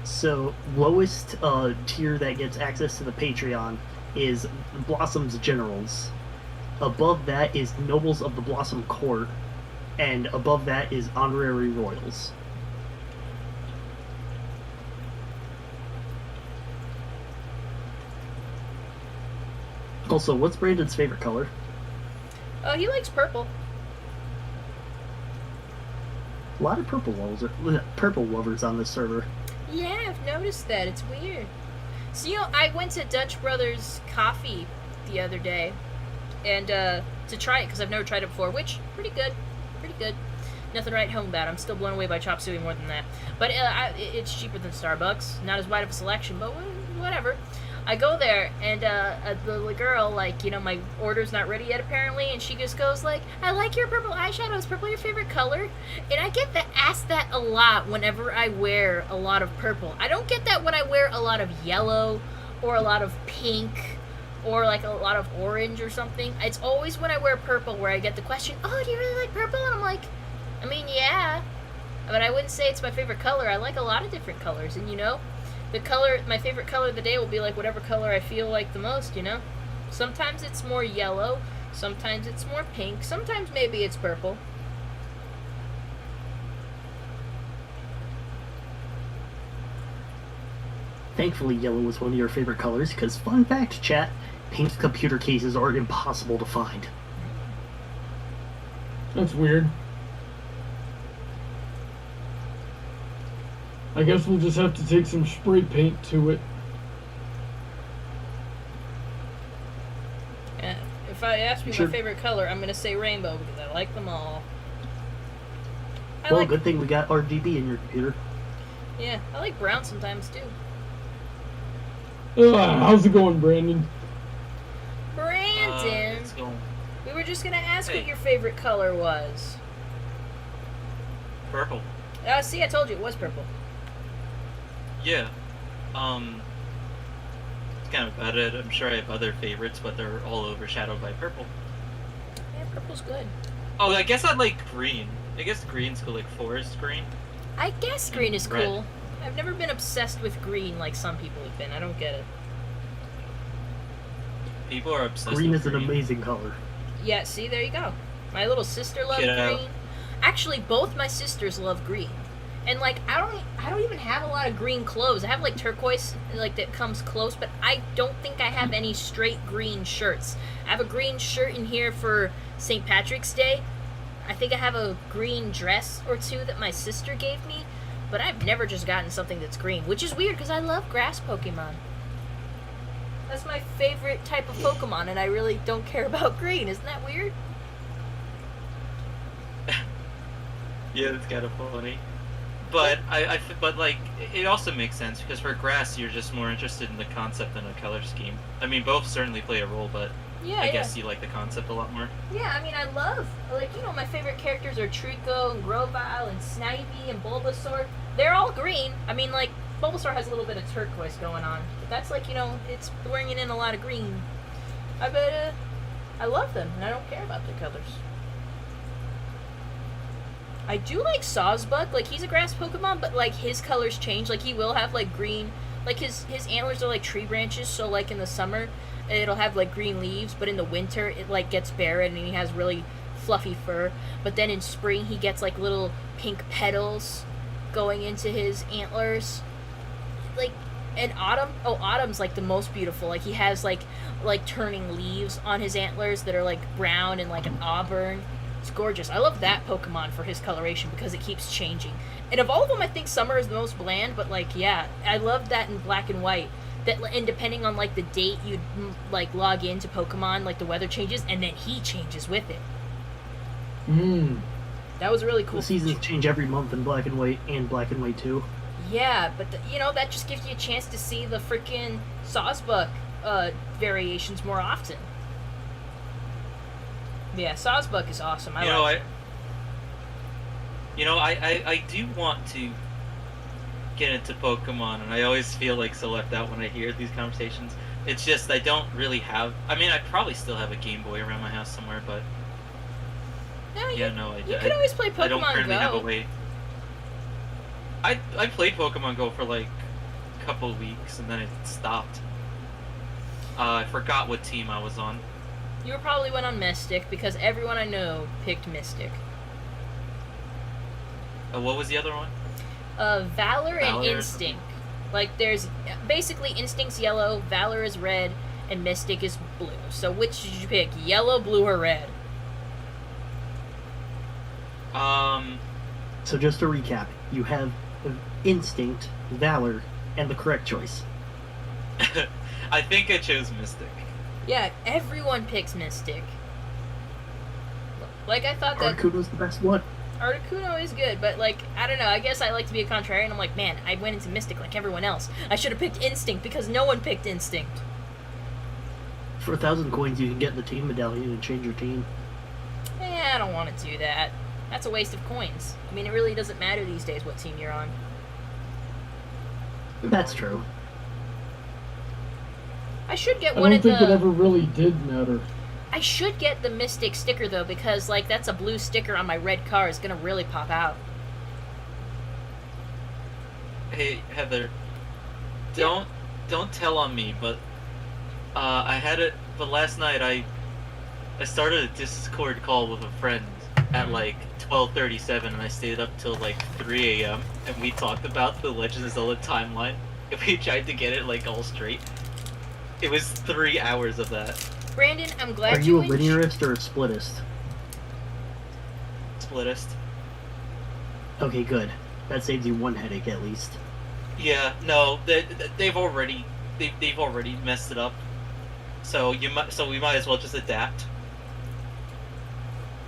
So, lowest tier that gets access to the Patreon is Blossom's Generals. Above that is Nobles of the Blossom Court. And above that is Honorary Royals. Also, what's Brandon's favorite color? Oh, he likes purple. A lot of purple lovers on this server. Yeah, I've noticed that. It's weird. So, you know, I went to Dutch Brothers Coffee the other day, and to try it, because I've never tried it before, which, pretty good. Pretty good. Nothing to write home about. I'm still blown away by chop suey more than that. But it's cheaper than Starbucks. Not as wide of a selection, but whatever. I go there, and the girl, like, my order's not ready yet, apparently, and she just goes, like, I like your purple eyeshadow. Is purple your favorite color? And I get asked that a lot whenever I wear a lot of purple. I don't get that when I wear a lot of yellow, or a lot of pink, or, like, a lot of orange or something. It's always when I wear purple where I get the question, oh, do you really like purple? And I'm like, I mean, yeah, but I wouldn't say it's my favorite color. I like a lot of different colors, and, my favorite color of the day will be like whatever color I feel like the most, Sometimes it's more yellow, sometimes it's more pink, sometimes maybe it's purple. Thankfully, yellow was one of your favorite colors, because fun fact, chat, pink computer cases are impossible to find. That's weird. I guess we'll just have to take some spray paint to it. If I ask me my favorite color, I'm gonna say rainbow because I like them all. Good thing we got RGB in your computer. Yeah, I like brown sometimes too. How's it going, Brandon? Brandon, we were just gonna ask what your favorite color was. Purple. See, I told you it was purple. Yeah. It's kind of about it. I'm sure I have other favorites, but they're all overshadowed by purple. Yeah, purple's good. Oh, I guess I like green. I guess green's cool, like forest green. I guess green is red. cool. I've never been obsessed with green like some people have been. I don't get it. People are obsessed Green with is an amazing color. Yeah, see, there you go. My little sister loved green. Actually, both my sisters love green. And, like, I don't even have a lot of green clothes. I have, like, turquoise, like, that comes close, but I don't think I have any straight green shirts. I have a green shirt in here for St. Patrick's Day. I think I have a green dress or two that my sister gave me, but I've never just gotten something that's green, which is weird because I love grass Pokemon. That's my favorite type of Pokemon, and I really don't care about green. Isn't that weird? Yeah, that's kind of funny. But but like, it also makes sense because for grass, you're just more interested in the concept than a color scheme. I mean, both certainly play a role, but I guess you like the concept a lot more. Yeah, I mean, I love, like, my favorite characters are Trico and Grovyle and Snivy and Bulbasaur. They're all green. I mean, like, Bulbasaur has a little bit of turquoise going on, but that's like, it's bringing in a lot of green. I love them, and I don't care about their colors. I do like Sawsbuck. Like, he's a grass Pokemon, but, like, his colors change. Like, he will have, like, green. Like, his antlers are, like, tree branches, so, like, in the summer, it'll have, like, green leaves, but in the winter, it, like, gets barren, and he has really fluffy fur. But then in spring, he gets, like, little pink petals going into his antlers. Like, and autumn's, like, the most beautiful. Like, he has, like turning leaves on his antlers that are, like, brown and, like, an auburn. It's gorgeous. I love that Pokemon for his coloration because it keeps changing. And of all of them, I think Summer is the most bland, but, like, yeah, I love that in Black and White. And depending on, like, the date you'd, like, log into Pokemon, like, the weather changes, and then he changes with it. That was really cool. The seasons change every month in Black and White and Black and White 2. Yeah, but, that just gives you a chance to see the freaking Sawsbuck variations more often. Yeah, Sawsbuck is awesome. I do want to get into Pokemon, and I always feel like so left out when I hear these conversations. It's just I don't really have. I mean, I probably still have a Game Boy around my house somewhere, but you can always play Pokemon Go. I don't currently have a way. I played Pokemon Go for like a couple of weeks, and then it stopped. I forgot what team I was on. You probably went on Mystic, because everyone I know picked Mystic. What was the other one? Valor and Instinct. Like, there's... Basically, Instinct's yellow, Valor is red, and Mystic is blue. So which did you pick? Yellow, blue, or red? So just to recap, you have Instinct, Valor, and the correct choice. I think I chose Mystic. Yeah, everyone picks Mystic. Like, I thought that... Articuno's the best one. Articuno is good, but like I don't know. I guess I like to be a contrarian. I'm like, man, I went into Mystic like everyone else. I should have picked Instinct because no one picked Instinct. For 1,000 coins, you can get the team medallion and change your team. I don't want to do that. That's a waste of coins. I mean, it really doesn't matter these days what team you're on. That's true. I should get I one don't of think it the. ever really did matter. I should get the Mystic sticker though, because like that's a blue sticker on my red car. It's gonna really pop out. Hey Heather, don't tell on me, but I had it. But last night I started a Discord call with a friend at like 12:37, and I stayed up till like 3 a.m. and we talked about the Legend of Zelda timeline. And we tried to get it like all straight. It was 3 hours of that. Brandon, I'm glad Are you a enjoyed- linearist or a splittist? Splittist. Okay, good. That saves you one headache at least. Yeah, no, they've already messed it up. So we might as well just adapt.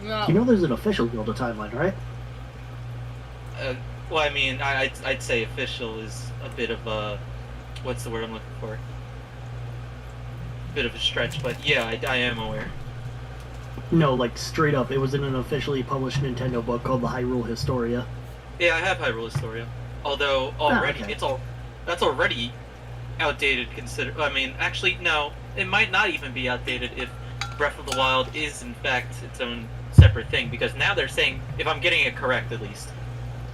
No. You know there's an official Zelda timeline, right? Well, I mean, I'd say official is a bit of a, what's the word I'm looking for? Bit of a stretch, but yeah, I am aware. No, like straight up, it was in an officially published Nintendo book called the Hyrule Historia. Yeah, I have Hyrule Historia. Although already okay. that's already outdated. I mean, actually, no, it might not even be outdated if Breath of the Wild is in fact its own separate thing. Because now they're saying, if I'm getting it correct at least,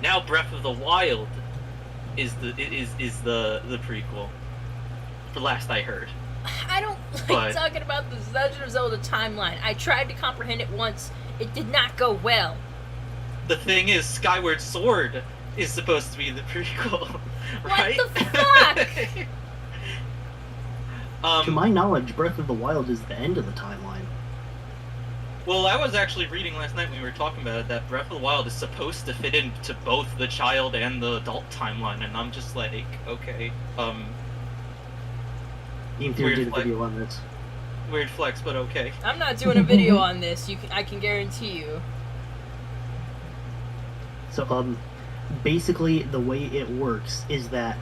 now Breath of the Wild is the prequel. The last I heard. I don't like talking about the Legend of Zelda timeline. I tried to comprehend it once. It did not go well. The thing is, Skyward Sword is supposed to be the prequel, right? What the fuck? To my knowledge, Breath of the Wild is the end of the timeline. Well, I was actually reading last night when we were talking about it that Breath of the Wild is supposed to fit into both the child and the adult timeline, and I'm just like, okay, Game Theory Weird did a flex. video on this. weird flex, but okay. I'm not doing a video on this. I can guarantee you. So, basically the way it works is that,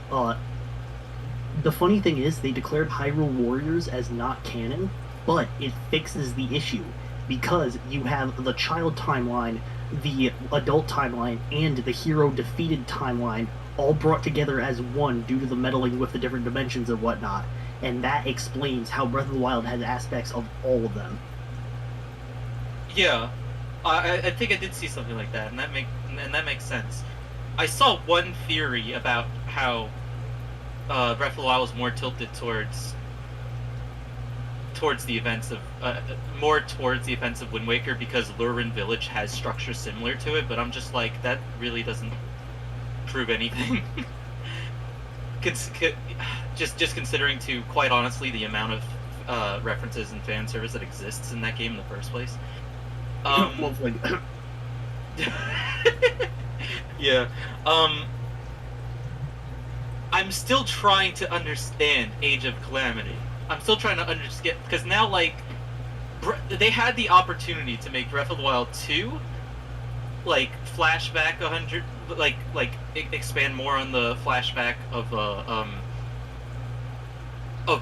the funny thing is they declared Hyrule Warriors as not canon, but it fixes the issue, because you have the child timeline, the adult timeline, and the hero defeated timeline all brought together as one due to the meddling with the different dimensions and whatnot, and that explains how Breath of the Wild has aspects of all of them. Yeah, I think I did see something like that, and that makes sense. I saw one theory about how Breath of the Wild was more tilted towards the events of Wind Waker because Lurin Village has structure similar to it, but I'm just like, that really doesn't prove anything. just considering, to quite honestly, the amount of references and fan service that exists in that game in the first place. Well, like, yeah. I'm still trying to understand Age of Calamity. I'm still trying to understand, because now, like, they had the opportunity to make Breath of the Wild 2, like, flashback 100, expand more on the flashback of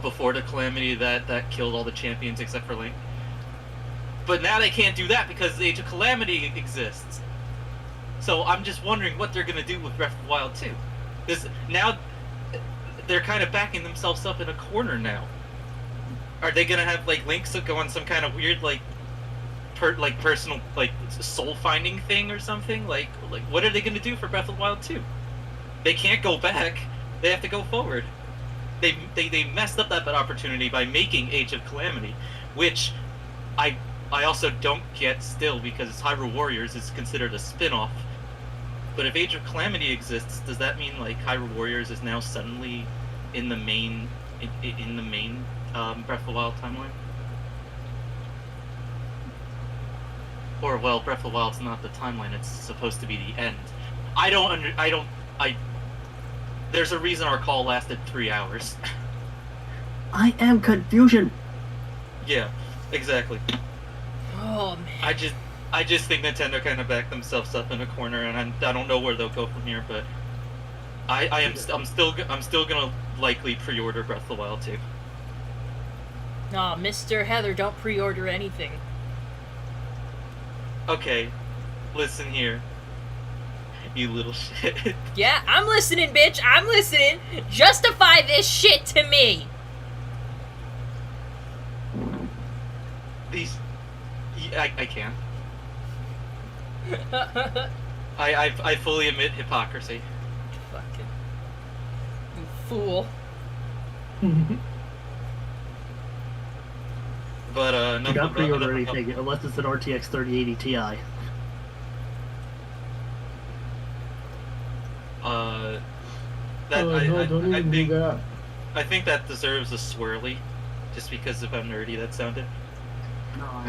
before the Calamity that killed all the champions except for Link. But now they can't do that because Age of Calamity exists. So I'm just wondering what they're gonna do with Breath of the Wild 2. Because now they're kind of backing themselves up in a corner now. Are they gonna have like Link go on some kind of weird personal soul finding thing or something? Like what are they gonna do for Breath of the Wild 2? They can't go back. They have to go forward. They messed up that opportunity by making Age of Calamity, which I also don't get still, because Hyrule Warriors is considered a spin-off. But if Age of Calamity exists, does that mean like Hyrule Warriors is now suddenly in the main Breath of the Wild timeline? Or, well, Breath of the Wild's not the timeline, it's supposed to be the end. There's a reason our call lasted 3 hours. I am confusion. Yeah, exactly. Oh man. I just think Nintendo kind of backed themselves up in a corner, and I don't know where they'll go from here. But I'm still gonna likely pre-order Breath of the Wild 2. Aw, Mr. Heather, don't pre-order anything. Okay, listen here, you little shit. Yeah, I'm listening, bitch. I'm listening. Justify this shit to me. These, I can. I fully admit hypocrisy. Fucking you fool. But Do not pre-order anything unless it's an RTX 3080 Ti. No, don't even do that. I think that deserves a swirly, just because of how nerdy that sounded.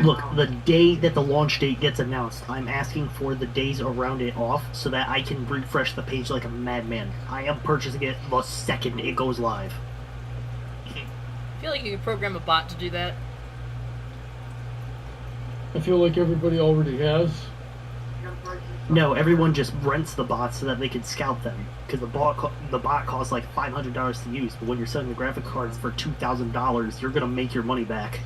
Look, the day that the launch date gets announced, I'm asking for the days around it off so that I can refresh the page like a madman. I am purchasing it the second it goes live. I feel like you could program a bot to do that. I feel like everybody already has. No, everyone just rents the bots so that they can scalp them. Because the bot costs like $500 to use, but when you're selling the graphic cards for $2,000, you're gonna make your money back.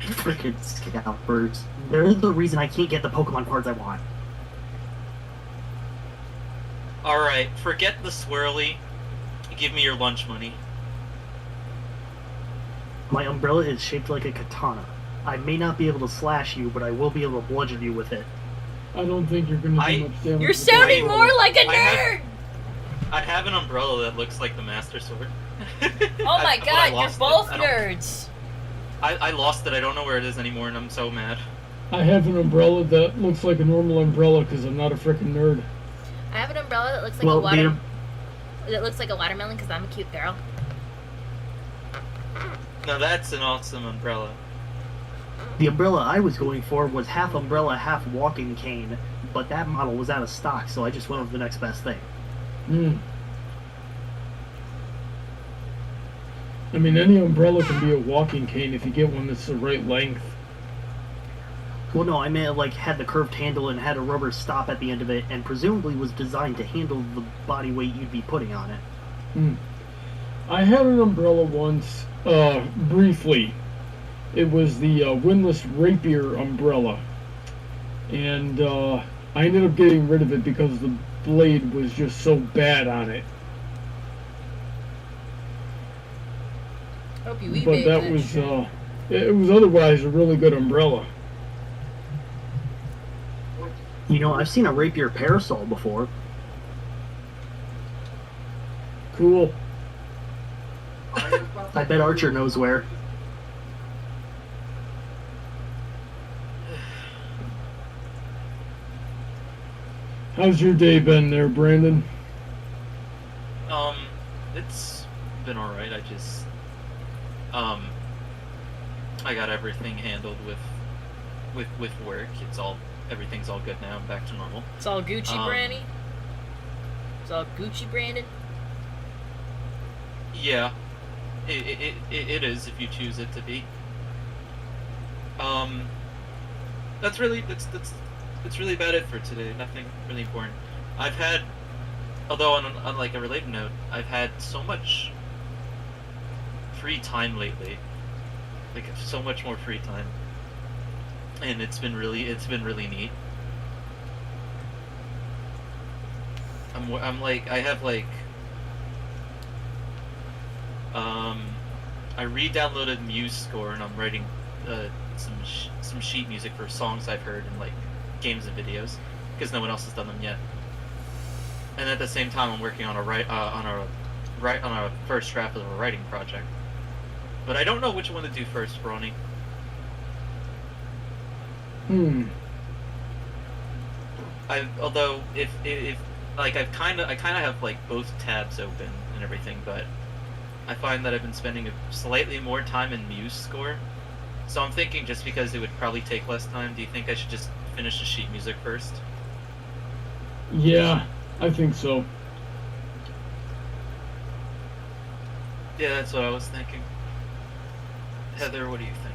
Freaking scalpers. They're the reason I can't get the Pokemon cards I want. Alright, forget the swirly. Give me your lunch money. My umbrella is shaped like a katana. I may not be able to slash you, but I will be able to bludgeon you with it. I don't think you're gonna do much damage. You're with sounding that. more like a nerd! I have an umbrella that looks like the Master Sword. Oh my god, you're both nerds! I lost it, I don't know where it is anymore, and I'm so mad. I have an umbrella that looks like a normal umbrella because I'm not a freaking nerd. I have an umbrella that looks like that looks like a watermelon because I'm a cute girl. Now that's an awesome umbrella. The umbrella I was going for was half umbrella, half walking cane, but that model was out of stock, so I just went with the next best thing. I mean, any umbrella can be a walking cane if you get one that's the right length. Well, no, I meant it like had the curved handle and had a rubber stop at the end of it, and presumably was designed to handle the body weight you'd be putting on it. I had an umbrella once, briefly. It was the windlass rapier umbrella, and I ended up getting rid of it because the blade was just so bad on it. Hope you But that was it was otherwise a really good umbrella. You know, I've seen a rapier parasol before. Cool. I bet Archer knows where. How's your day been there, Brandon? It's been alright, I just I got everything handled with work. Everything's all good now. I'm back to normal. It's all Gucci, Brandy? It's all Gucci, Brandon? Yeah. It is if you choose it to be. That's really about it for today. Nothing really important. I've had, although on like a related note, I've had so much free time lately. Like so much more free time. And it's been really neat. I'm like I have like I re-downloaded MuseScore and I'm writing some sheet music for songs I've heard in like games and videos because no one else has done them yet. And at the same time, I'm working on a first draft of a writing project. But I don't know which one to do first, Ronnie. Although if like I kind of have like both tabs open and everything, but I find that I've been spending slightly more time in MuseScore. So I'm thinking just because it would probably take less time, do you think I should just finish the sheet music first? Yeah, I think so. Yeah, that's what I was thinking. Heather, what do you think?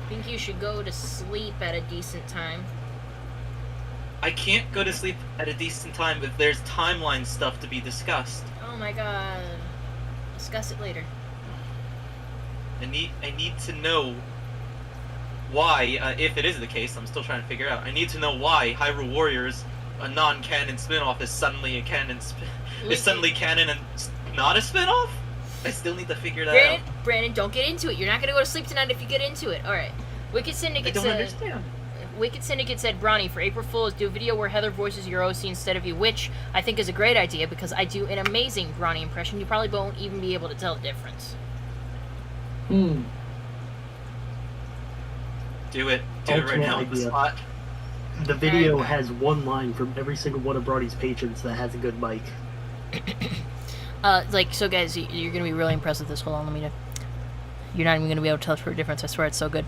Think you should go to sleep at a decent time. I can't go to sleep at a decent time if there's timeline stuff to be discussed. Oh my god. Discuss it later. I need to know why, if it is the case, I'm still trying to figure out. I need to know why Hyrule Warriors, a non-canon spin-off, is suddenly a canon is suddenly canon and not a spin-off? I still need to figure that out. Brandon, don't get into it. You're not gonna go to sleep tonight if you get into it. Alright. Wicked I Syndicate don't said understand. Wicked Syndicate said, Bronny, for April Fool's, do a video where Heather voices your OC instead of you, which I think is a great idea because I do an amazing Bronny impression. You probably won't even be able to tell the difference. Hmm. Do it. Do it right now on the Ultimate spot. The video has one line from every single one of Brody's patrons that has a good mic. So guys, you're gonna be really impressed with this. Hold on, let me know. You're not even gonna be able to tell for a difference. I swear, it's so good.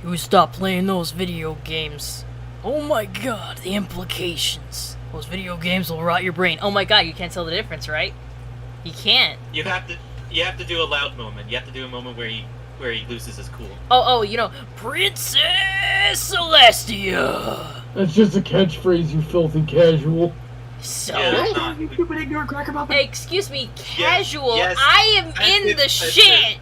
You stop playing those video games. Oh my god, the implications. Those video games will rot your brain. Oh my god, you can't tell the difference, right? You can't. You have to do a loud moment. You have to do a moment where he loses his cool. Oh, Princess Celestia. That's just a catchphrase, you filthy casual. So, Yeah, that's not- You stupid ignorant cracker muffin. hey, excuse me, casual. yes, I am that's in it, the that's shit.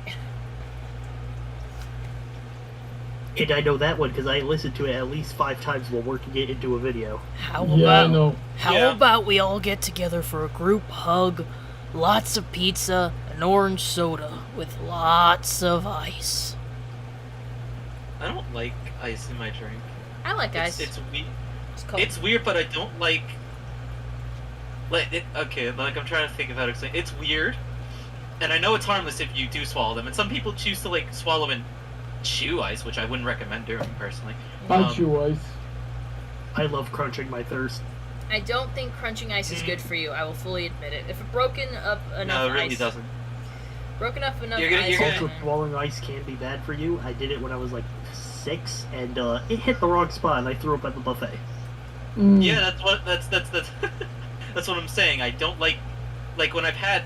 And I know that one because I listened to it at least 5 times while working it into a video. How Yeah, I know. Yeah. about we all get together for a group hug, lots of pizza, an orange soda with lots of ice. I don't like ice in my drink. I like ice. It's weird. It's cold. It's weird, but I don't like. Okay, I'm trying to think of how to explain. It's weird, and I know it's harmless if you do swallow them. And some people choose to swallow and chew ice, which I wouldn't recommend doing personally. I chew ice. I love crunching my thirst. I don't think crunching ice is good for you. I will fully admit it. If broken up enough No, it really ice, doesn't. broken up enough You're gonna- ice. you're gonna- Also, swallowing ice can be bad for you. I did it when I was like 6, and it hit the wrong spot, and I threw up at the buffet. Mm. Yeah, that's that's what I'm saying. I don't like when I've had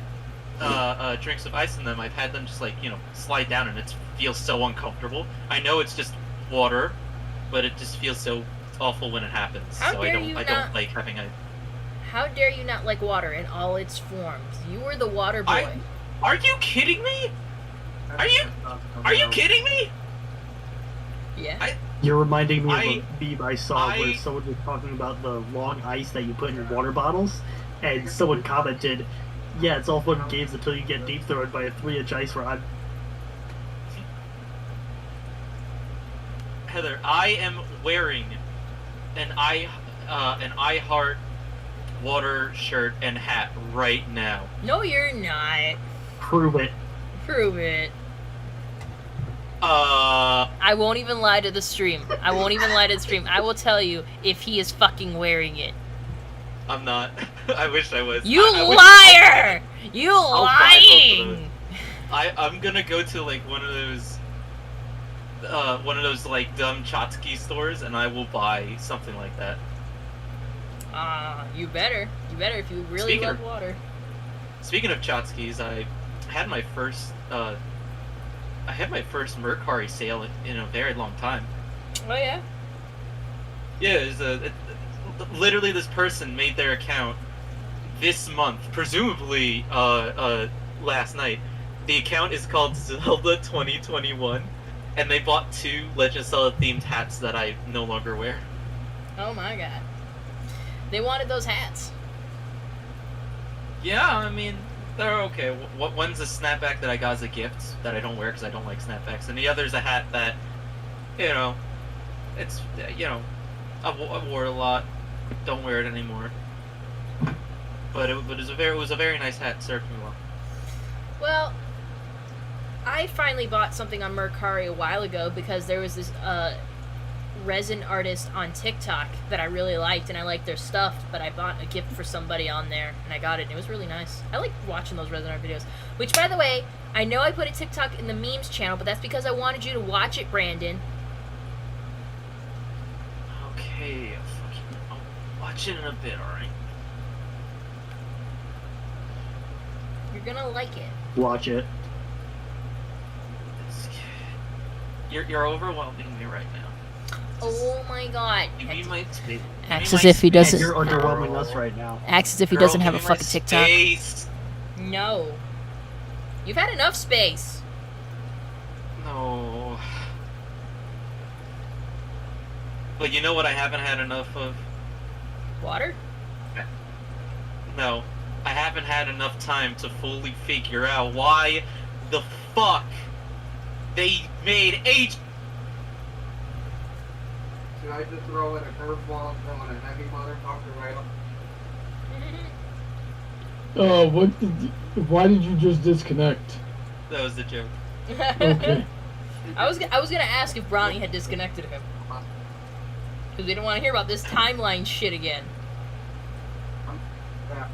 drinks with ice in them. I've had them just slide down, and it feels so uncomfortable. I know it's just water, but it just feels so awful when it happens. How So dare I you don't not- like having a. How dare you not like water in all its forms? You were the water boy. Are you kidding me? Are you kidding me? Yeah. You're reminding me of a meme I saw where I- someone was talking about the long ice that you put in water bottles, and someone commented, "Yeah, it's all fun and games until you get deep thrown by a 3-inch ice rod." Heather, I am wearing an I Heart Water shirt and hat right now. No, you're not. Prove it. Prove it. I won't even lie to the stream. I will tell you if he is fucking wearing it. I'm not. I wish I was. You I wish- liar! You I'll buy both of lying! I'm gonna go to one of those dumb Chotsky stores, and I will buy something like that. You better. You better if you really Speaking love of- water. Speaking of Chotskys, I had my first Mercari sale in a very long time. Oh yeah? Yeah, literally this person made their account this month, presumably last night. The account is called Zelda 2021, and they bought 2 Legend of Zelda themed hats that I no longer wear. Oh my god. They wanted those hats. Yeah, I mean, they're okay. One's a snapback that I got as a gift that I don't wear because I don't like snapbacks, and the other's a hat that, it's, I've wore it a lot. Don't wear it anymore. But it was a very nice hat. Served me well. Well, I finally bought something on Mercari a while ago because there was this resin artist on TikTok that I really liked, and I liked their stuff, but I bought a gift for somebody on there, and I got it, and it was really nice. I like watching those resin art videos. Which, by the way, I know I put a TikTok in the memes channel, but that's because I wanted you to watch it, Brandon. Okay, I'll watch it in a bit, alright? You're gonna like it. Watch it. You're overwhelming me right now. Oh my god. Give me my space. Acts as if he doesn't. You're underwhelming us right now. Acts as if he Girl, doesn't have a give me my fucking TikTok. Space. No. You've had enough space. No. But you know what I haven't had enough of? Water? No. I haven't had enough time to fully figure out why the fuck they made H. Should I just throw in a curveball and throw in a heavy motherfucker right up? Why did you just disconnect? That was the joke. Okay. I was gonna ask if Bronny had disconnected him. Because we don't want to hear about this timeline shit again. Yeah.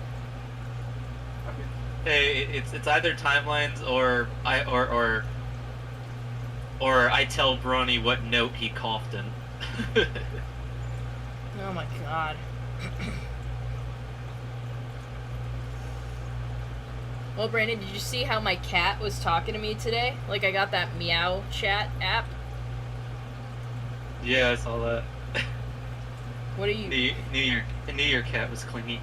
Hey, it's either timelines or I tell Bronny what note he coughed in. Oh my god. Well, Brandon, did you see how my cat was talking to me today? Like, I got that meow chat app. Yeah, I saw that. What are you... I knew your cat was clingy.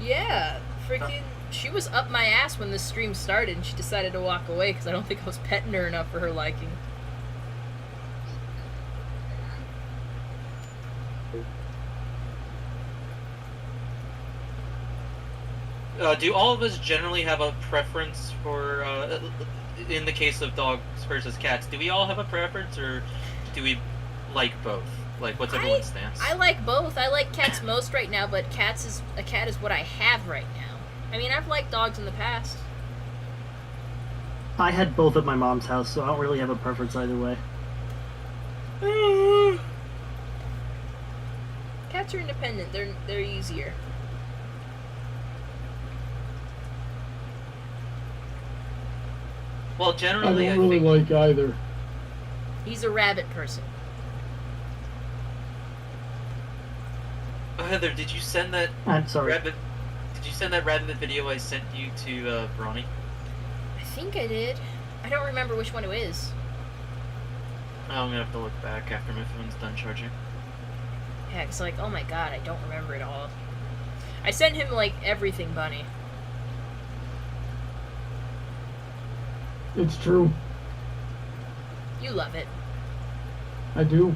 Yeah, freaking... She was up my ass when the stream started, and she decided to walk away because I don't think I was petting her enough for her liking. Do all of us generally have a preference for, in the case of dogs versus cats, do we all have a preference, or do we like both? Like, what's everyone's stance? I like both. I like cats most right now, but a cat is what I have right now. I mean, I've liked dogs in the past. I had both at my mom's house, so I don't really have a preference either way. Cats are independent. They're easier. Well, I generally, don't really like either. He's a rabbit person. Oh, Heather, did you send that I'm sorry. rabbit? Did you send that rabbit video I sent you to Bronny? I think I did. I don't remember which one it is. Oh, I'm gonna have to look back after my phone's done charging. Yeah, it's like, oh my god, I don't remember it all. I sent him, like, everything, Bunny. It's true. You love it. I do.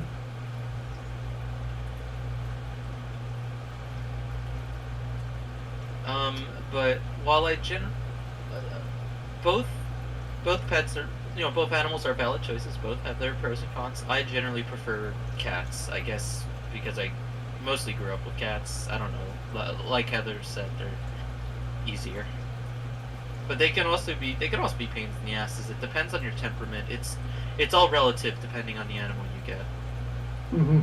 But while both pets are, both animals are valid choices. Both have their pros and cons. I generally prefer cats, I guess, because I mostly grew up with cats. I don't know. Like Heather said, they're easier. But they can also be pains in the asses. It depends on your temperament. It's all relative depending on the animal you get. Mm-hmm.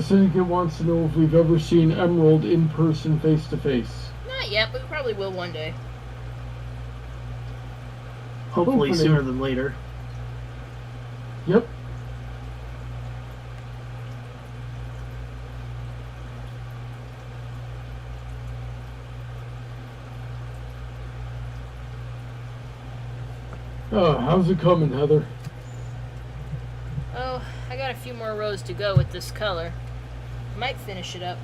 Syndicate wants to know if we've ever seen Emerald in person, face to face. Not yet, but we probably will one day. Hopefully sooner than later. Yep. How's it coming, Heather? Oh, I got a few more rows to go with this color. Might finish it up.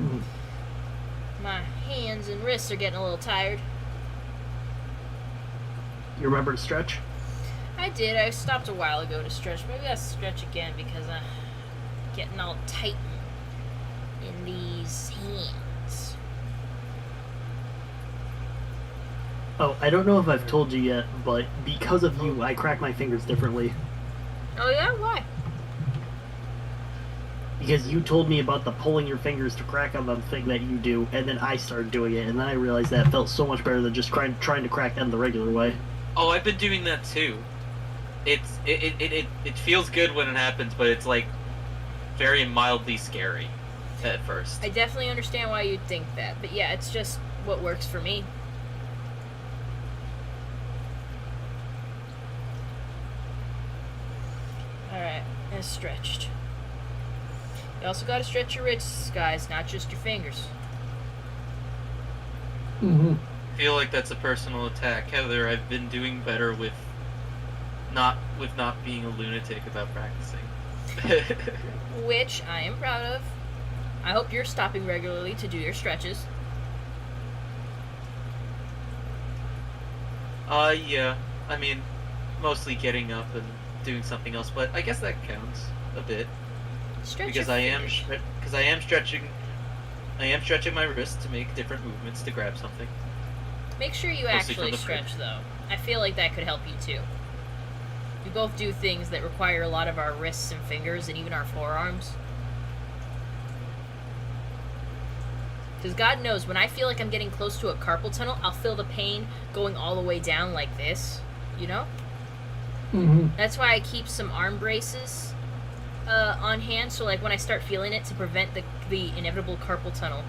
My hands and wrists are getting a little tired. You remember to stretch? I did. I stopped a while ago to stretch. Maybe I'll stretch again because I'm getting all tight in these hands. Oh, I don't know if I've told you yet, but because of you, I crack my fingers differently. Oh yeah? Why? Because you told me about the pulling your fingers to crack on them thing that you do, and then I started doing it, and then I realized that felt so much better than just trying to crack them the regular way. Oh, I've been doing that too. It feels good when it happens, but it's like very mildly scary at first. I definitely understand why you'd think that, but yeah, it's just what works for me. Alright, it's stretched. You also gotta stretch your wrists, guys, not just your fingers. Mm-hmm. I feel like that's a personal attack, Heather. I've been doing better with not being a lunatic about practicing. Which I am proud of. I hope you're stopping regularly to do your stretches. Yeah. I mean, mostly getting up and doing something else, but I guess that counts a bit Stretch because your I am fingers. stretching my wrist to make different movements to grab something. Make sure you Mostly actually from the stretch, though. I feel like that could help you, too. We both do things that require a lot of our wrists and fingers and even our forearms. Because God knows, when I feel like I'm getting close to a carpal tunnel, I'll feel the pain going all the way down like this, you know? Mm-hmm. That's why I keep some arm braces on hand, so like when I start feeling it to prevent the inevitable carpal tunnel,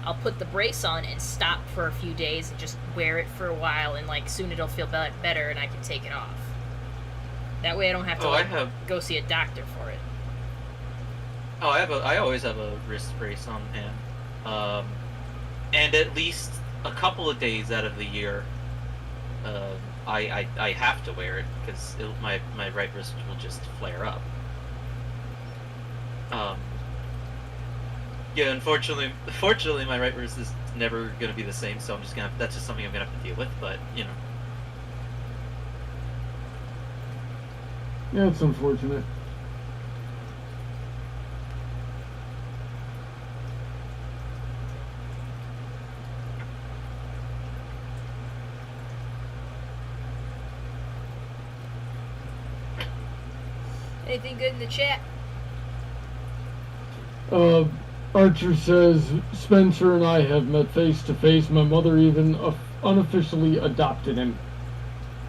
I'll put the brace on and stop for a few days and just wear it for a while, and like soon it'll feel better and I can take it off. That way I don't have to go see a doctor for it. Oh, I always have a wrist brace on hand, and at least a couple of days out of the year, I have to wear it because my right wrist will just flare up. Yeah, unfortunately, my right wrist is never gonna be the same, so that's just something I'm gonna have to deal with. But you know, Yeah, it's unfortunate. Anything good in the chat? Archer says, Spencer and I have met face to face. My mother even unofficially adopted him.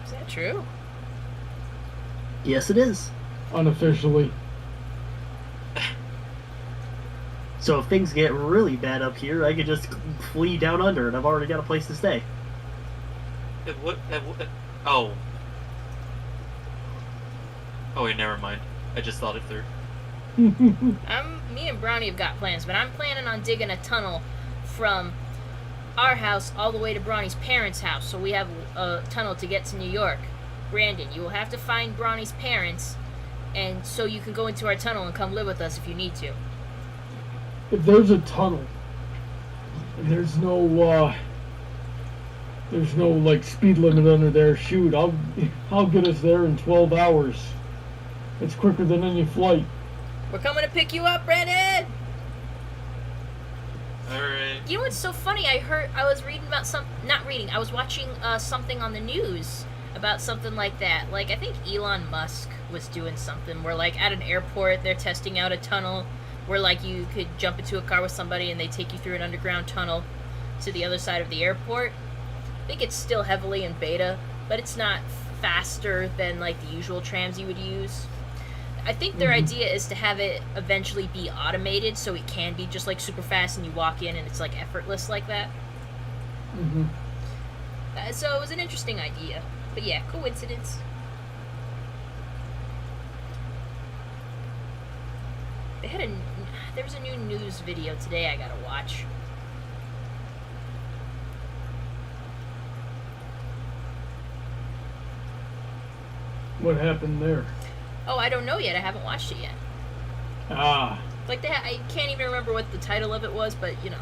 Is that true? Yes, it is. Unofficially. So if things get really bad up here, I could just flee down under, and I've already got a place to stay. Oh. Oh wait, never mind. I just thought it through. Me and Brownie have got plans, but I'm planning on digging a tunnel from our house all the way to Brownie's parents' house, so we have a tunnel to get to New York. Brandon, you will have to find Brownie's parents, and so you can go into our tunnel and come live with us if you need to. If there's a tunnel, and there's no like speed limit under there, shoot, I'll get us there in 12 hours. It's quicker than any flight. We're coming to pick you up, Brandon! Alright. You know what's so funny? I was reading about I was watching something on the news about something like that. Like, I think Elon Musk was doing something where, like, at an airport, they're testing out a tunnel where, like, you could jump into a car with somebody and they take you through an underground tunnel to the other side of the airport. I think it's still heavily in beta, but it's not faster than, like, the usual trams you would use. I think their idea is to have it eventually be automated so it can be just like super fast and you walk in and it's like effortless like that. Mm-hmm. So it was an interesting idea. But yeah, coincidence. There was a new news video today I gotta watch. What happened there? Oh, I don't know yet. I haven't watched it yet. Ah. Like I can't even remember what the title of it was, but you know.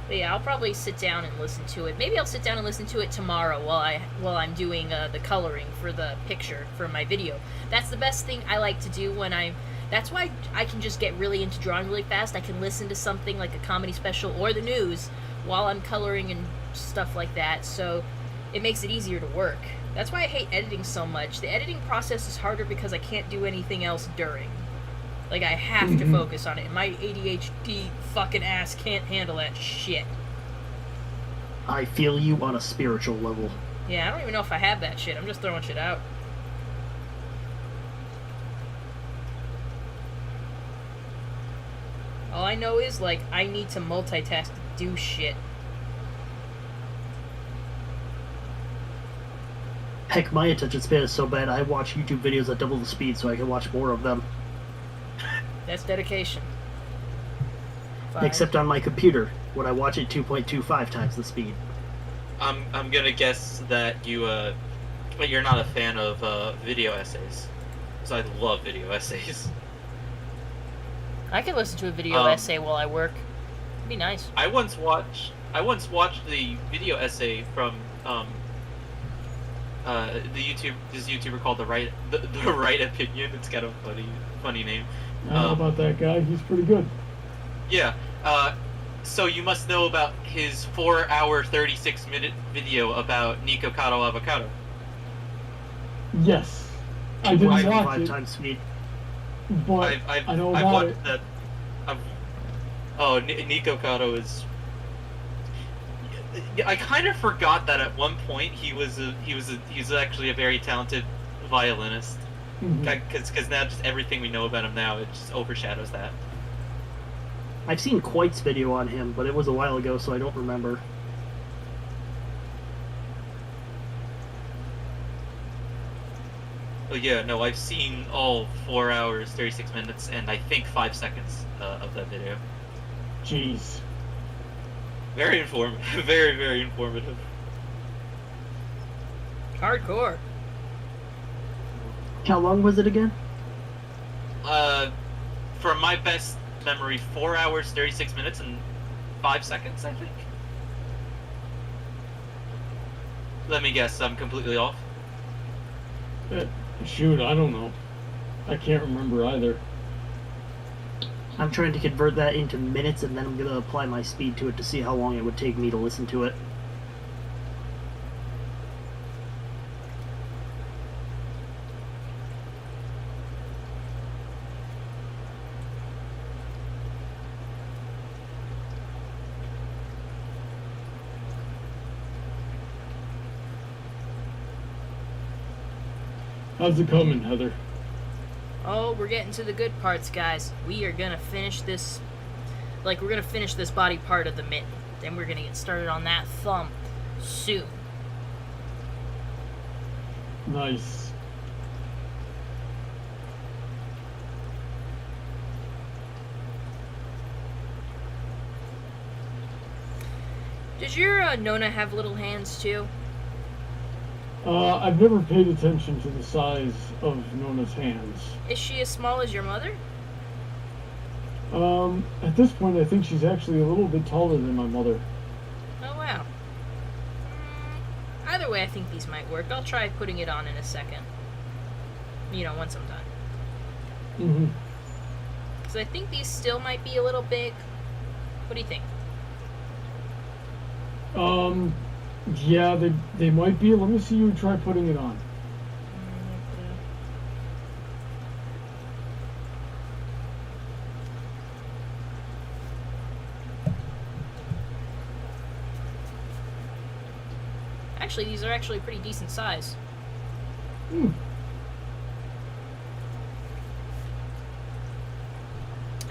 But yeah, I'll probably sit down and listen to it. Maybe I'll sit down and listen to it tomorrow while I'm doing the coloring for the picture for my video. That's the best thing I like to do when that's why I can just get really into drawing really fast. I can listen to something like a comedy special or the news while I'm coloring and stuff like that. So it makes it easier to work. That's why I hate editing so much. The editing process is harder because I can't do anything else during. Like, I have to focus on it. My ADHD fucking ass can't handle that shit. I feel you on a spiritual level. Yeah, I don't even know if I have that shit. I'm just throwing shit out. All I know is, like, I need to multitask to do shit. Heck, my attention span is so bad I watch YouTube videos at double the speed so I can watch more of them. That's dedication. 5. Except on my computer, when I watch it 2.25 times the speed. I'm gonna guess that you're not a fan of video essays. So I love video essays. I can listen to a video essay while I work. It'd be nice. I once watched the video essay from this YouTuber called the right opinion. It's got a funny name. I don't know about that guy. He's pretty good. Yeah. So you must know about his 4-hour 36-minute video about Nico Cotto Avocado. Yes. I didn't watch 5 it, times speed. but I know I've about watched it. that. Nico Cotto is. I kind of forgot that at one point he's actually a very talented violinist. Because now just everything we know about him now, it just overshadows that. I've seen Quite's video on him, but it was a while ago, so I don't remember. Oh yeah, no, I've seen all 4 hours, 36 minutes, and I think 5 seconds of that video. Jeez. Very informative. Very, very informative. Hardcore. How long was it again? From my best memory, 4 hours, 36 minutes, and 5 seconds, I think. Let me guess, I'm completely off. Shoot, I don't know. I can't remember either. I'm trying to convert that into minutes, and then I'm going to apply my speed to it to see how long it would take me to listen to it. How's it coming, Heather? Oh, we're getting to the good parts, guys. We are gonna finish this. Like, we're gonna finish this body part of the mitten. Then we're gonna get started on that thumb soon. Nice. Does your Nona have little hands too? I've never paid attention to the size of Nona's hands. Is she as small as your mother? At this point, I think she's actually a little bit taller than my mother. Oh wow. Either way, I think these might work. I'll try putting it on in a second. You know, once I'm done. Mm-hmm. Because I think these still might be a little big. What do you think? Yeah, they might be. Let me see you try putting it on. Actually, these are actually pretty decent size.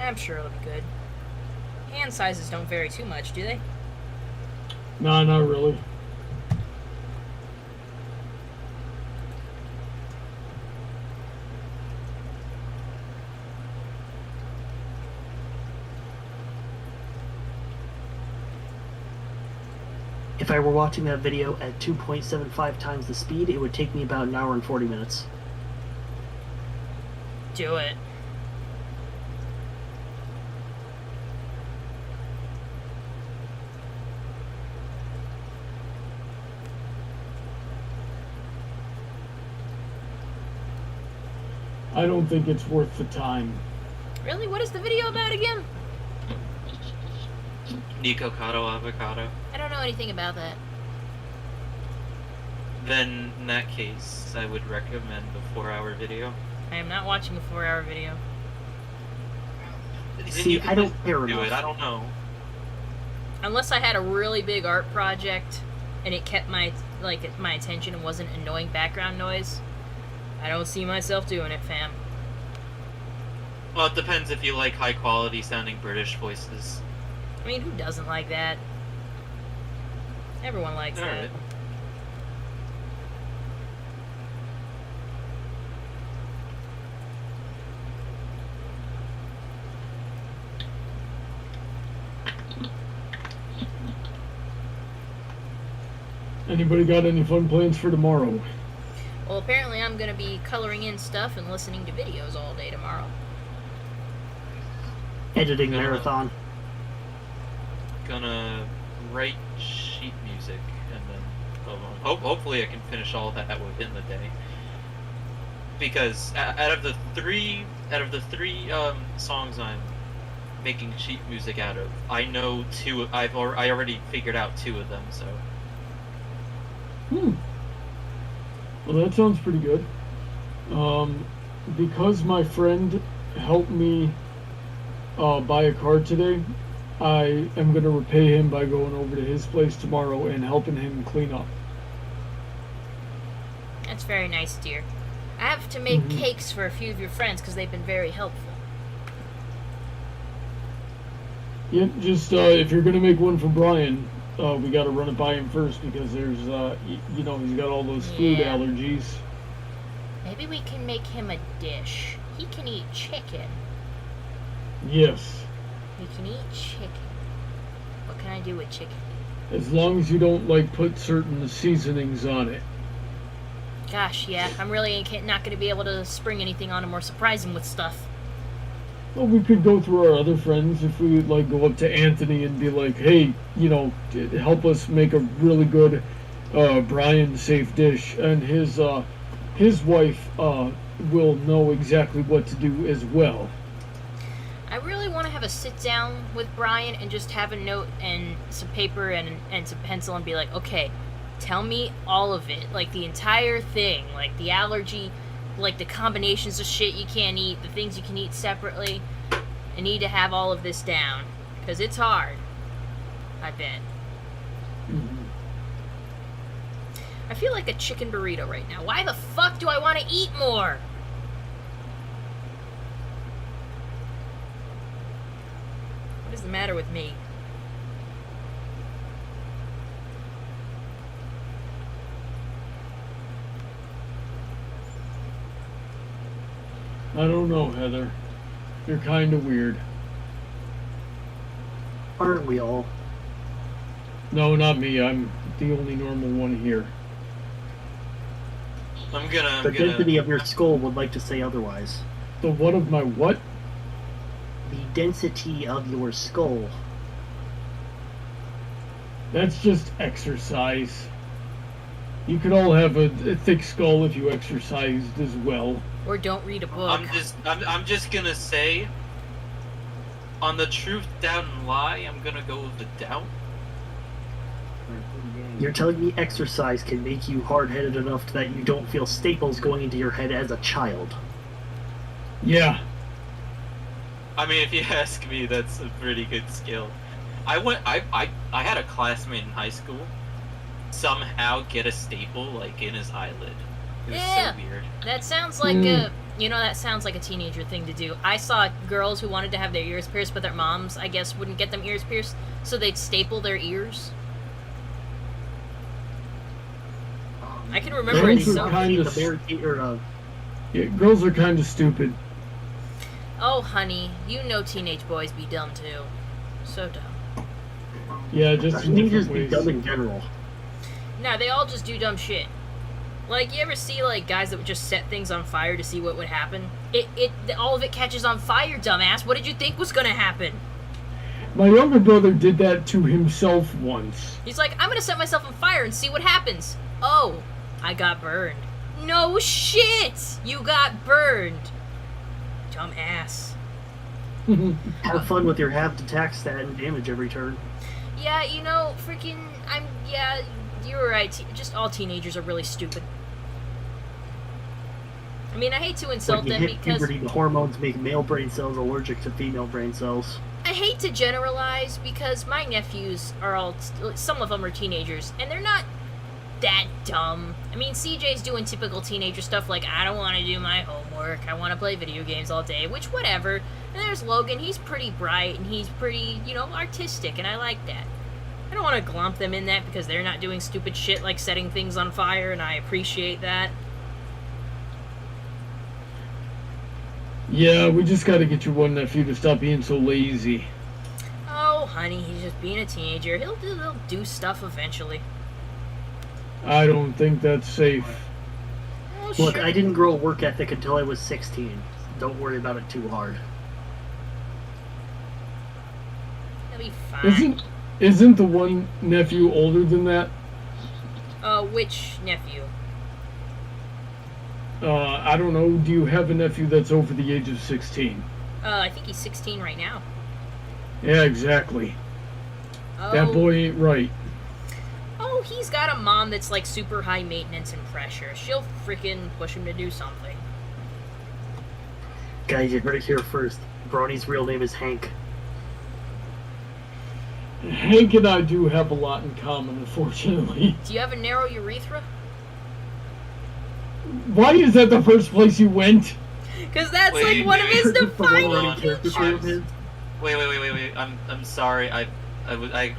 I'm sure it'll be good. Hand sizes don't vary too much, do they? No, not really. If I were watching that video at 2.75 times the speed, it would take me about an hour and 40 minutes. Do it. I don't think it's worth the time. Really? What is the video about again? Nico Cotto Avocado. I don't know anything about that. Then, in that case, I would recommend the 4-hour video. I am not watching a 4-hour video. Then See, you can I don't just care do enough. it. I don't know. Unless I had a really big art project and it kept my attention and wasn't annoying background noise, I don't see myself doing it, fam. Well, it depends if you like high-quality sounding British voices. I mean, who doesn't like that? Everyone likes that. Alright. Anybody got any fun plans for tomorrow? Well, apparently I'm going to be coloring in stuff and listening to videos all day tomorrow. Editing marathon. Gonna write sheet music, and then hopefully I can finish all that within the day. Because out of the three songs I'm making sheet music out of, I know two. I already figured out two of them. So. Well, that sounds pretty good. Because my friend helped me buy a car today, I am going to repay him by going over to his place tomorrow and helping him clean up. That's very nice, dear. I have to make cakes for a few of your friends because they've been very helpful. Yeah, just if you're going to make one for Brian, we got to run it by him first because there's, he's got all those food allergies. Maybe we can make him a dish. He can eat chicken. Yes. We can eat chicken. What can I do with chicken? As long as you don't, put certain seasonings on it. Gosh, yeah. I'm really not going to be able to spring anything on him or surprise him with stuff. Well, we could go through our other friends if we would, go up to Anthony and be like, hey, help us make a really good Brian safe dish. And his wife will know exactly what to do as well. I really want to have a sit down with Brian and just have a note and some paper and some pencil and be like, okay, tell me all of it. Like the entire thing. Like the allergy, like the combinations of shit you can't eat, the things you can eat separately. I need to have all of this down. Because it's hard. I bet. I feel like a chicken burrito right now. Why the fuck do I want to eat more? What is the matter with me? I don't know, Heather. You're kind of weird. Aren't we all? No, not me. I'm the only normal one here. The density of your skull would like to say otherwise. The what of my what? The density of your skull. That's just exercise. You could all have a thick skull if you exercised as well. Or don't read a book. I'm just gonna say, on the truth, doubt, and lie, I'm gonna go with the doubt. You're telling me exercise can make you hard-headed enough that you don't feel staples going into your head as a child? Yeah. I mean, if you ask me, that's a pretty good skill. I had a classmate in high school somehow get a staple in his eyelid. It was so weird. That sounds like that sounds like a teenager thing to do. I saw girls who wanted to have their ears pierced, but their moms, I guess, wouldn't get them ears pierced, so they'd staple their ears. I can remember it so. Girls are kind of stupid. Oh, honey, you know teenage boys be dumb too. So dumb. Yeah, just in teenagers different be ways. dumb in general. No, they all just do dumb shit. Like, you ever see, guys that would just set things on fire to see what would happen? All of it catches on fire, dumbass. What did you think was gonna happen? My younger brother did that to himself once. He's like, I'm gonna set myself on fire and see what happens. Oh, I got burned. No shit! You got burned. Dumbass. Have fun with your halved attack stat and damage every turn. Yeah, you're right. Just all teenagers are really stupid. I mean, I hate to insult them because puberty, the hormones make male brain cells allergic to female brain cells. I hate to generalize because my nephews are some of them are teenagers, and they're not that dumb. I mean, CJ's doing typical teenager stuff like, I don't want to do my homework, I want to play video games all day, which, whatever. And there's Logan, he's pretty bright, and he's pretty, artistic, and I like that. I don't want to glomp them in that because they're not doing stupid shit like setting things on fire, and I appreciate that. Yeah, we just gotta get your one nephew to stop being so lazy. Oh, honey, he's just being a teenager. He'll do stuff eventually. I don't think that's safe. Oh, Look, sure. I didn't grow a work ethic until I was 16. Don't worry about it too hard. It'll be fine. Isn't the one nephew older than that? Which nephew? I don't know. Do you have a nephew that's over the age of 16? I think he's 16 right now. Yeah, exactly. Oh. That boy ain't right. Oh, he's got a mom that's like super high maintenance and pressure. She'll freaking push him to do something. Guys, you heard it here first. Brawny's real name is Hank. Hank and I do have a lot in common, unfortunately. Do you have a narrow urethra? Why is that the first place you went? Because that's Wait, like one of wait, his The defining running character features. of his. Wait. I'm sorry. I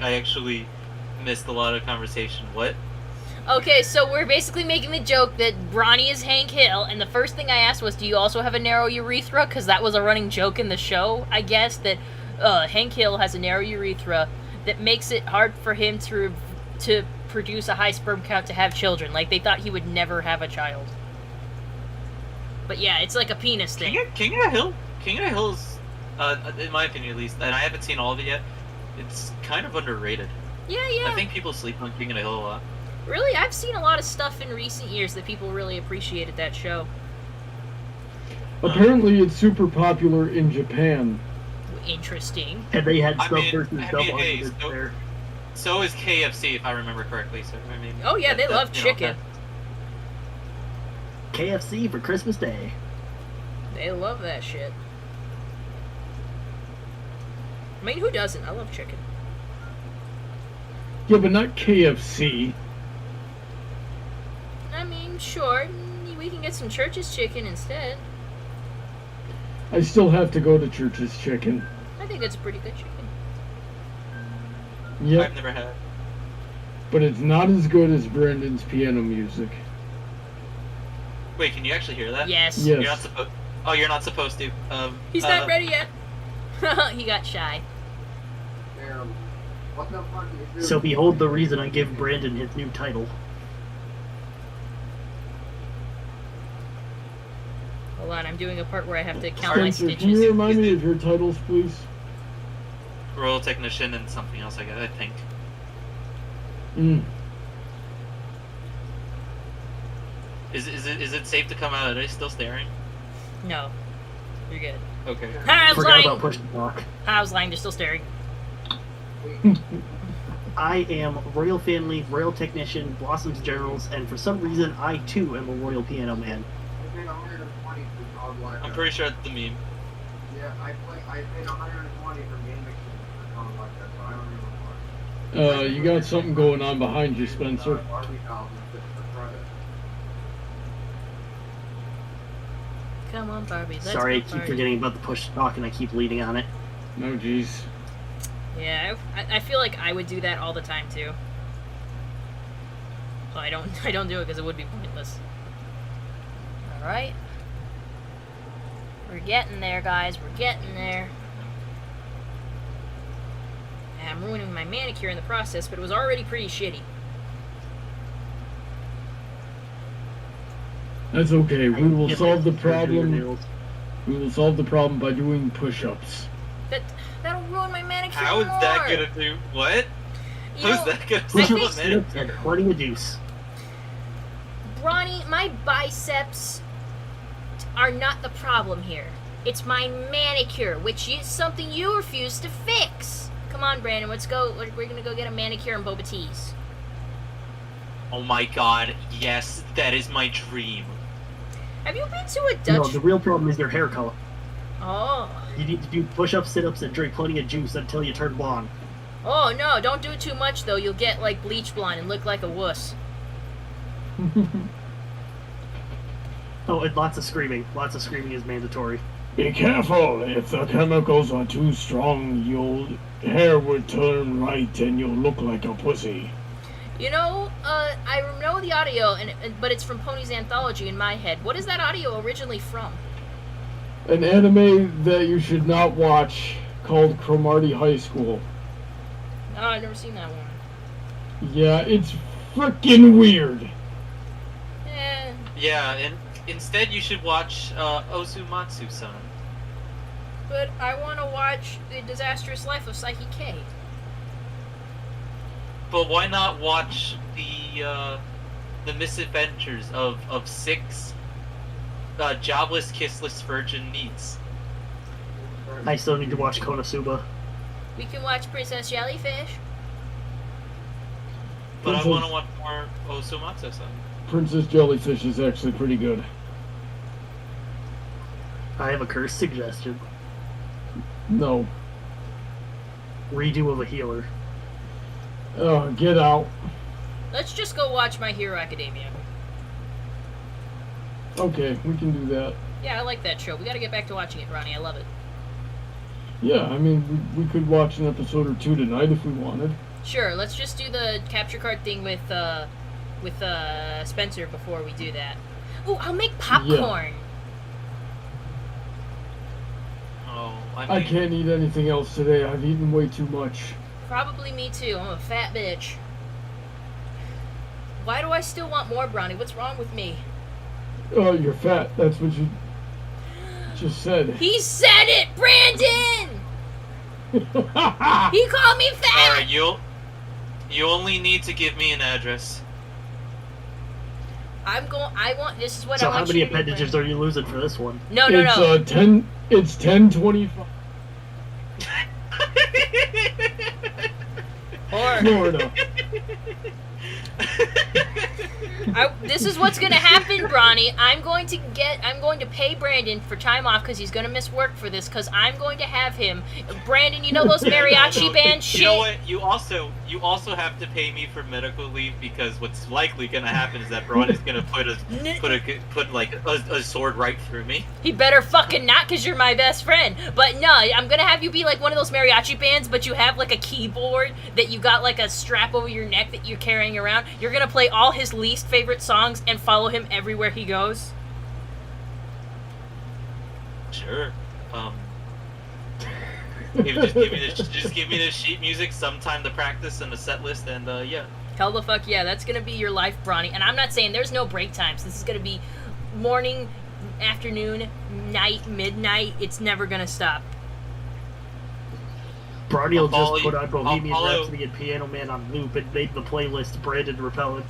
actually missed a lot of conversation. What? Okay, so we're basically making the joke that Bronny is Hank Hill, and the first thing I asked was, do you also have a narrow urethra? Because that was a running joke in the show, I guess, that Hank Hill has a narrow urethra that makes it hard for him to produce a high sperm count to have children. Like, they thought he would never have a child. But yeah, it's like a penis thing. King of the Hill's, in my opinion at least, and I haven't seen all of it yet. It's kind of underrated. Yeah. I think people sleep on King of the Hill a lot. Really, I've seen a lot of stuff in recent years that people really appreciated that show. Apparently, it's super popular in Japan. Interesting. And they had I stuff mean, versus double hey, arguments so- there. So is KFC, if I remember correctly. So I mean. Oh yeah, they love you know, chicken. KFC for Christmas Day. They love that shit. I mean, who doesn't? I love chicken. Yeah, but not KFC. I mean, sure, we can get some Church's chicken instead. I still have to go to Church's Chicken. I think it's a pretty good chicken. Yep, I've never had. but it's not as good as Brandon's piano music. Wait, can you actually hear that? Yes. Yes. You're not supposed. Oh, you're not supposed to. He's not ready yet. He got shy. Damn. What the fuck is this? So behold the reason I give Brandon his new title. Hold on, I'm doing a part where I have to count my Spencer, stitches. can you remind me of your titles, please? Royal technician and something else. I think. Mm. Is it safe to come out? Are they still staring? No. You're good. Okay. I was Forgot lying. about push to talk. I was lying, they're still staring. I am Royal Family, Royal Technician, Blossom's Generals, and for some reason I too am a Royal Piano Man. I paid 120 for Dog Black. I'm pretty sure it's the meme. Yeah, I paid 120 for Game Machine for Dog Black, so I don't even know why. You got something going on behind you, Spencer. Barbie dolls and shit for credit. Come on, Barbie. Let's Sorry, I go keep party. forgetting about the push to talk and I keep leading on it. No, jeez. Yeah, I feel like I would do that all the time too. So I don't do it because it would be pointless. All right, we're getting there, guys. We're getting there. And I'm ruining my manicure in the process, but it was already pretty shitty. That's okay. We will Get solve the my surgery problem. nails. We will solve the problem by doing push-ups. That'll ruin my manicure How is more. that gonna do? What? You How's know, that gonna I Push solve think- ups, a minute? sit-ups, and plenty of juice. Bronny, my biceps are not the problem here. It's my manicure, which is something you refuse to fix. Come on, Brandon, let's go. We're gonna go get a manicure and boba teas. Oh my god, yes, that is my dream. Have you been to a No, Dutch? the real problem is your hair color. Oh. You need to do push-ups, sit-ups, and drink plenty of juice until you turn blonde. Oh, no, don't do too much, though. You'll get, like, bleach blonde and look like a wuss. Oh, and lots of screaming. Lots of screaming is mandatory. Be careful. If the chemicals are too strong, your hair will turn white and you'll look like a pussy. You know, I know the audio, but it's from Pony's Anthology in my head. What is that audio originally from? An anime that you should not watch called Cromartie High School. Oh, I've never seen that one. Yeah, it's frickin' weird. Eh, Yeah, and instead you should watch Osumatsu-san. but I want to watch The Disastrous Life of Psyche K. But why not watch the misadventures of 6 jobless, kissless virgin neats? I still need to watch Konosuba. We can watch Princess Jellyfish. But I Princess- want to watch more Osumatsu-san. Princess Jellyfish is actually pretty good. I have a curse suggestion. No. Redo of a healer. Get out. Let's just go watch My Hero Academia. Okay, we can do that. Yeah, I like that show. We gotta get back to watching it, Ronnie. I love it. Yeah, I mean, we could watch an episode or 2 tonight if we wanted. Sure, let's just do the capture card thing with Spencer before we do that. Ooh, I'll make popcorn. Oh, I can't eat anything else today. I've eaten way too much. Probably me too. I'm a fat bitch. Why do I still want more brownie? What's wrong with me? Oh, you're fat. That's what you just said. He said it, Brandon! He called me fat! Alright, you only need to give me an address. This is what So I want how many you to do, appendages Brandon. are you losing for this one? No. It's 10:25. Or, Florida. this is what's gonna happen, Bronny. I'm going to pay Brandon for time off because he's gonna miss work for this. Because I'm going to have him, Brandon. You know those mariachi band shit. You know what? You also have to pay me for medical leave because what's likely gonna happen is that Braun is gonna put a sword right through me. He better fucking not, because you're my best friend. But no, I'm gonna have you be like one of those mariachi bands, but you have like a keyboard that you got like a strap over your neck that you're carrying around. You're gonna play all his least favorite songs and follow him everywhere he goes. Sure. Just give me the sheet music, some time to practice, and a set list, and yeah. Hell the fuck yeah, that's gonna be your life, Bronny. And I'm not saying there's no break times. This is gonna be morning, afternoon, night, midnight. It's never gonna stop. Brody will I'll just put on follow- Bohemian I'll follow- Rhapsody and Piano Man on loop and make the playlist Brandon Repellent.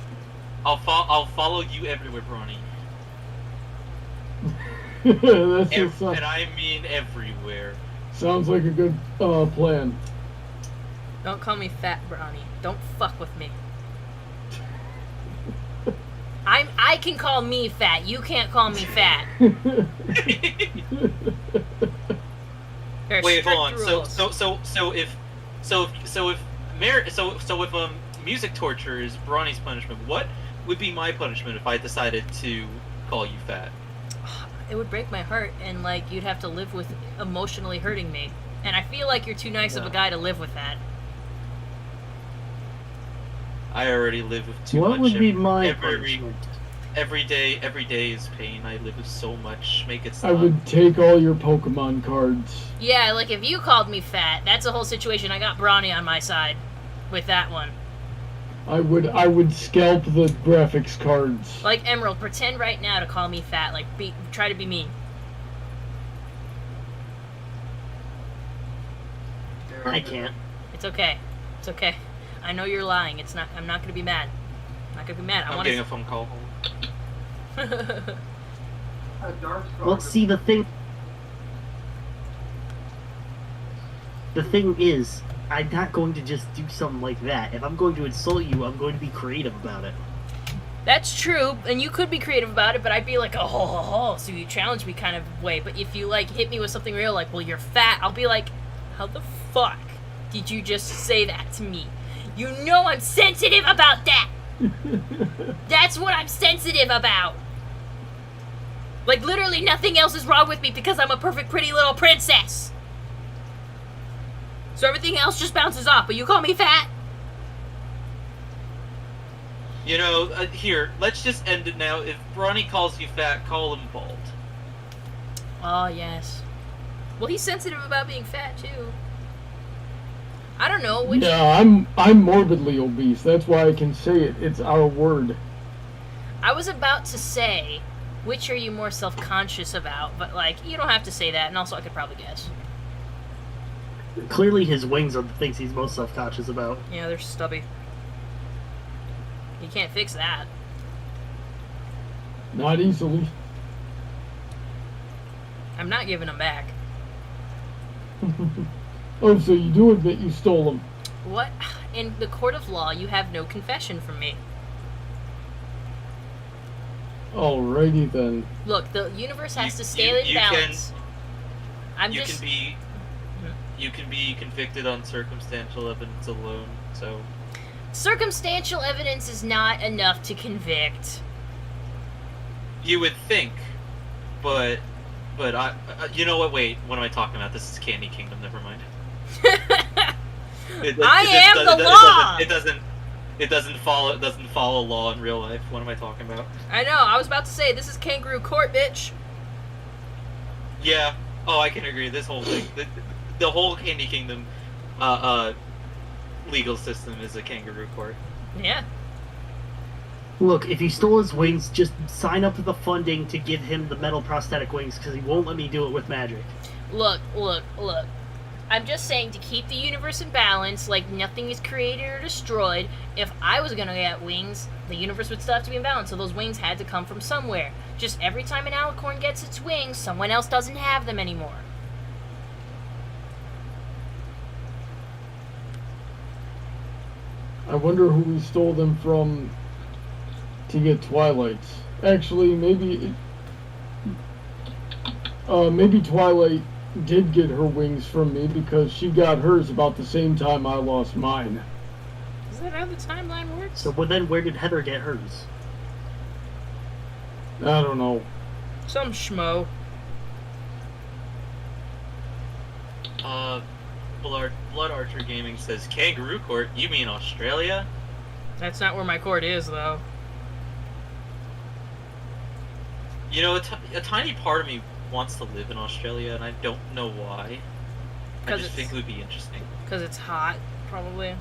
I'll follow you everywhere, Bronny. That's just, And I mean everywhere. sounds like a good plan. Don't call me fat, Bronny. Don't fuck with me. I can call me fat. You can't call me fat. There's Wait, hold on. strict rules. So if music torture is Bronny's punishment, what would be my punishment if I decided to call you fat? It would break my heart, and like you'd have to live with emotionally hurting me. And I feel like you're too nice of a guy to live with that. I already live with too What much. would be my every punishment? every day is pain. I live with so much. Make it stop. I would take all your Pokemon cards. Yeah, like if you called me fat, that's a whole situation. I got Bronny on my side with that one. I would scalp the graphics cards. Like Emerald, pretend right now to call me fat. Like try to be mean. I can't. It's okay. It's okay. I know you're lying. It's not. I'm not gonna be mad. I'm not gonna be mad. I I'm want getting a phone call. to. Well, see, the thing is, I'm not going to just do something like that. If I'm going to insult you, I'm going to be creative about it. That's true, and you could be creative about it, but I'd be like, oh, so you challenge me kind of way. But if you like hit me with something real, like, well, you're fat, I'll be like, how the fuck did you just say that to me? You know I'm sensitive about that. That's what I'm sensitive about. Like, literally nothing else is wrong with me because I'm a perfect, pretty little princess. So everything else just bounces off, but you call me fat? You know, here, let's just end it now. If Bronny calls you fat, call him bald. Oh, yes. Well, he's sensitive about being fat, too. I don't know which. Yeah, I'm morbidly obese. That's why I can say it. It's our word. I was about to say, which are you more self-conscious about? But like, you don't have to say that, and also I could probably guess. Clearly, his wings are the things he's most self-conscious about. Yeah, they're stubby. You can't fix that. Not easily. I'm not giving them back. Oh, so you do admit you stole them? What? In the court of law, you have no confession from me. Alrighty then. Look, the universe has to stay in balance. You can be convicted on circumstantial evidence alone. So Circumstantial evidence is not enough to convict. you would think, but I you know what? Wait, what am I talking about? This is Candy Kingdom. Never mind. I am the law. It doesn't follow law in real life. What am I talking about? I know. I was about to say this is kangaroo court, bitch. Yeah. Oh, I can agree. This whole thing, the whole Candy Kingdom, legal system is a kangaroo court. Yeah. Look, if he stole his wings, just sign up for the funding to give him the metal prosthetic wings, because he won't let me do it with magic. Look. I'm just saying to keep the universe in balance, like nothing is created or destroyed. If I was gonna get wings, the universe would still have to be in balance, so those wings had to come from somewhere. Just every time an alicorn gets its wings, someone else doesn't have them anymore. I wonder who we stole them from to get Twilight's. Actually, maybe Twilight did get her wings from me because she got hers about the same time I lost mine. Is that how the timeline works? So then where did Heather get hers? I don't know. Some schmo. Blood Archer Gaming says kangaroo court. You mean Australia? That's not where my court is, though. You know, a tiny part of me wants to live in Australia, and I don't know why. I just think it would be interesting. Because it's hot, probably.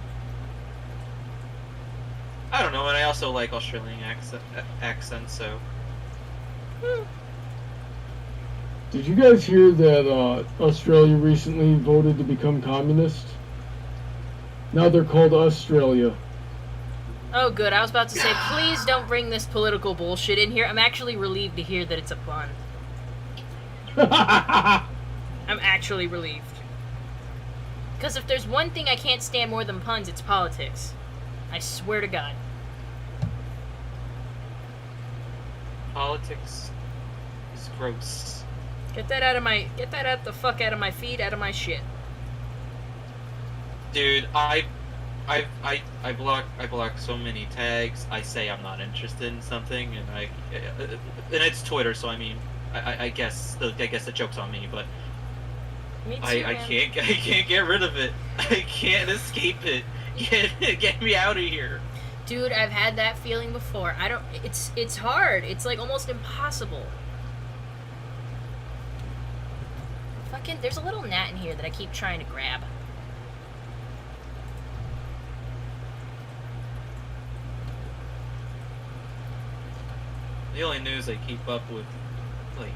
I don't know, and I also like Australian accents, so... Did you guys hear that Australia recently voted to become communist? Now they're called Australia. Oh, good. I was about to say, please don't bring this political bullshit in here. I'm actually relieved to hear that it's a pun. I'm actually relieved. Because if there's one thing I can't stand more than puns, it's politics. I swear to God. Politics is gross. Get that the fuck out of my feed, out of my shit. Dude, I block so many tags. I say I'm not interested in something, and it's Twitter, so I mean, I guess the joke's on me, but Me too, I can't get rid of it. I can't escape it. Get me out of here. Dude, I've had that feeling before. It's hard. It's like almost impossible. Fucking, there's a little gnat in here that I keep trying to grab. The only news I keep up with, like,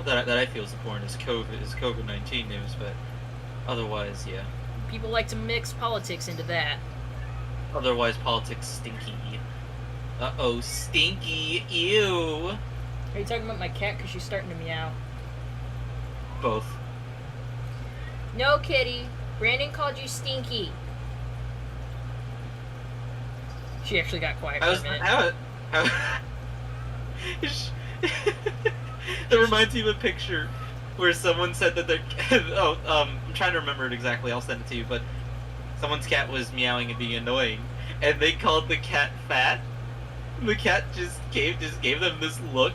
that I feel is important is COVID-19 news, but otherwise, yeah. People like to mix politics into that. Otherwise, politics stinky. Uh-oh, stinky. Ew. Are you talking about my cat? Because she's starting to meow. Both. No, kitty. Brandon called you stinky. She actually got quiet for a minute. That reminds me of a picture where someone said that their I'm trying to remember it exactly. I'll send it to you, but someone's cat was meowing and being annoying, and they called the cat fat. And the cat just gave them this look,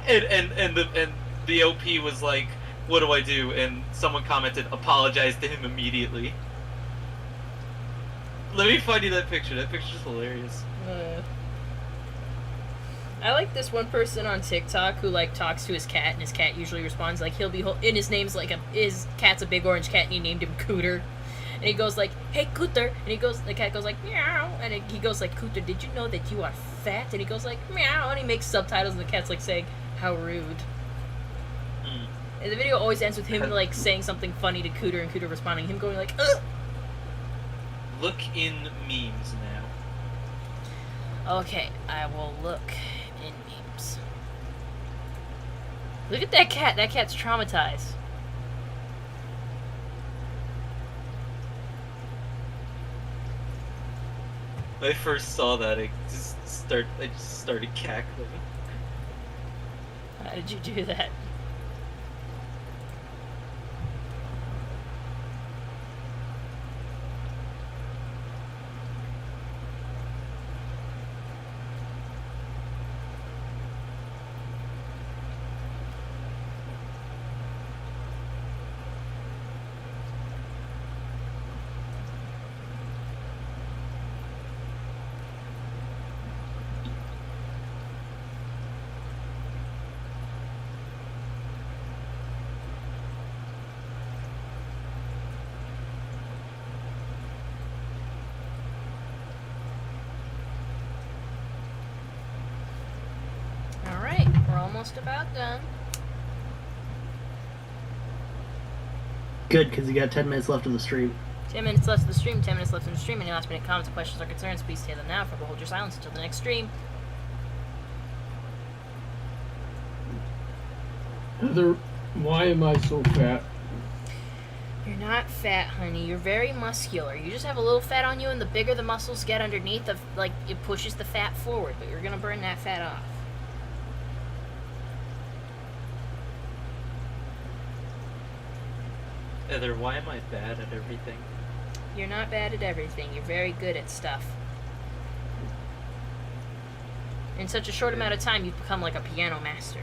and the OP was like, "What do I do?" And someone commented, "Apologize to him immediately." Let me find you that picture. That picture's hilarious. I like this one person on TikTok who like talks to his cat, and his cat usually responds like he'll be in his name's like his cat's a big orange cat, and he named him Cooter, and he goes like, "Hey Cooter," and the cat goes like meow, and he goes like, "Cooter, did you know that you are fat?" And he goes like meow, and he makes subtitles, and the cat's like saying, "How rude." And the video always ends with him like saying something funny to Cooter, and Cooter responding, him going like, "Ugh." Look in memes now. Okay, I will look in memes. Look at that cat. That cat's traumatized. When I first saw that, I just started cackling. How did you do that? Alright, we're almost about done. Good, because you got 10 minutes left of the stream. 10 minutes left of the stream, 10 minutes left in the stream. Any last minute comments, questions, or concerns, please say them now, for hold your silence until the next stream. Heather, why am I so fat? You're not fat, honey. You're very muscular. You just have a little fat on you, and the bigger the muscles get underneath, it pushes the fat forward, but you're gonna burn that fat off. Heather, why am I bad at everything? You're not bad at everything. You're very good at stuff. In such a short amount of time, you've become like a piano master.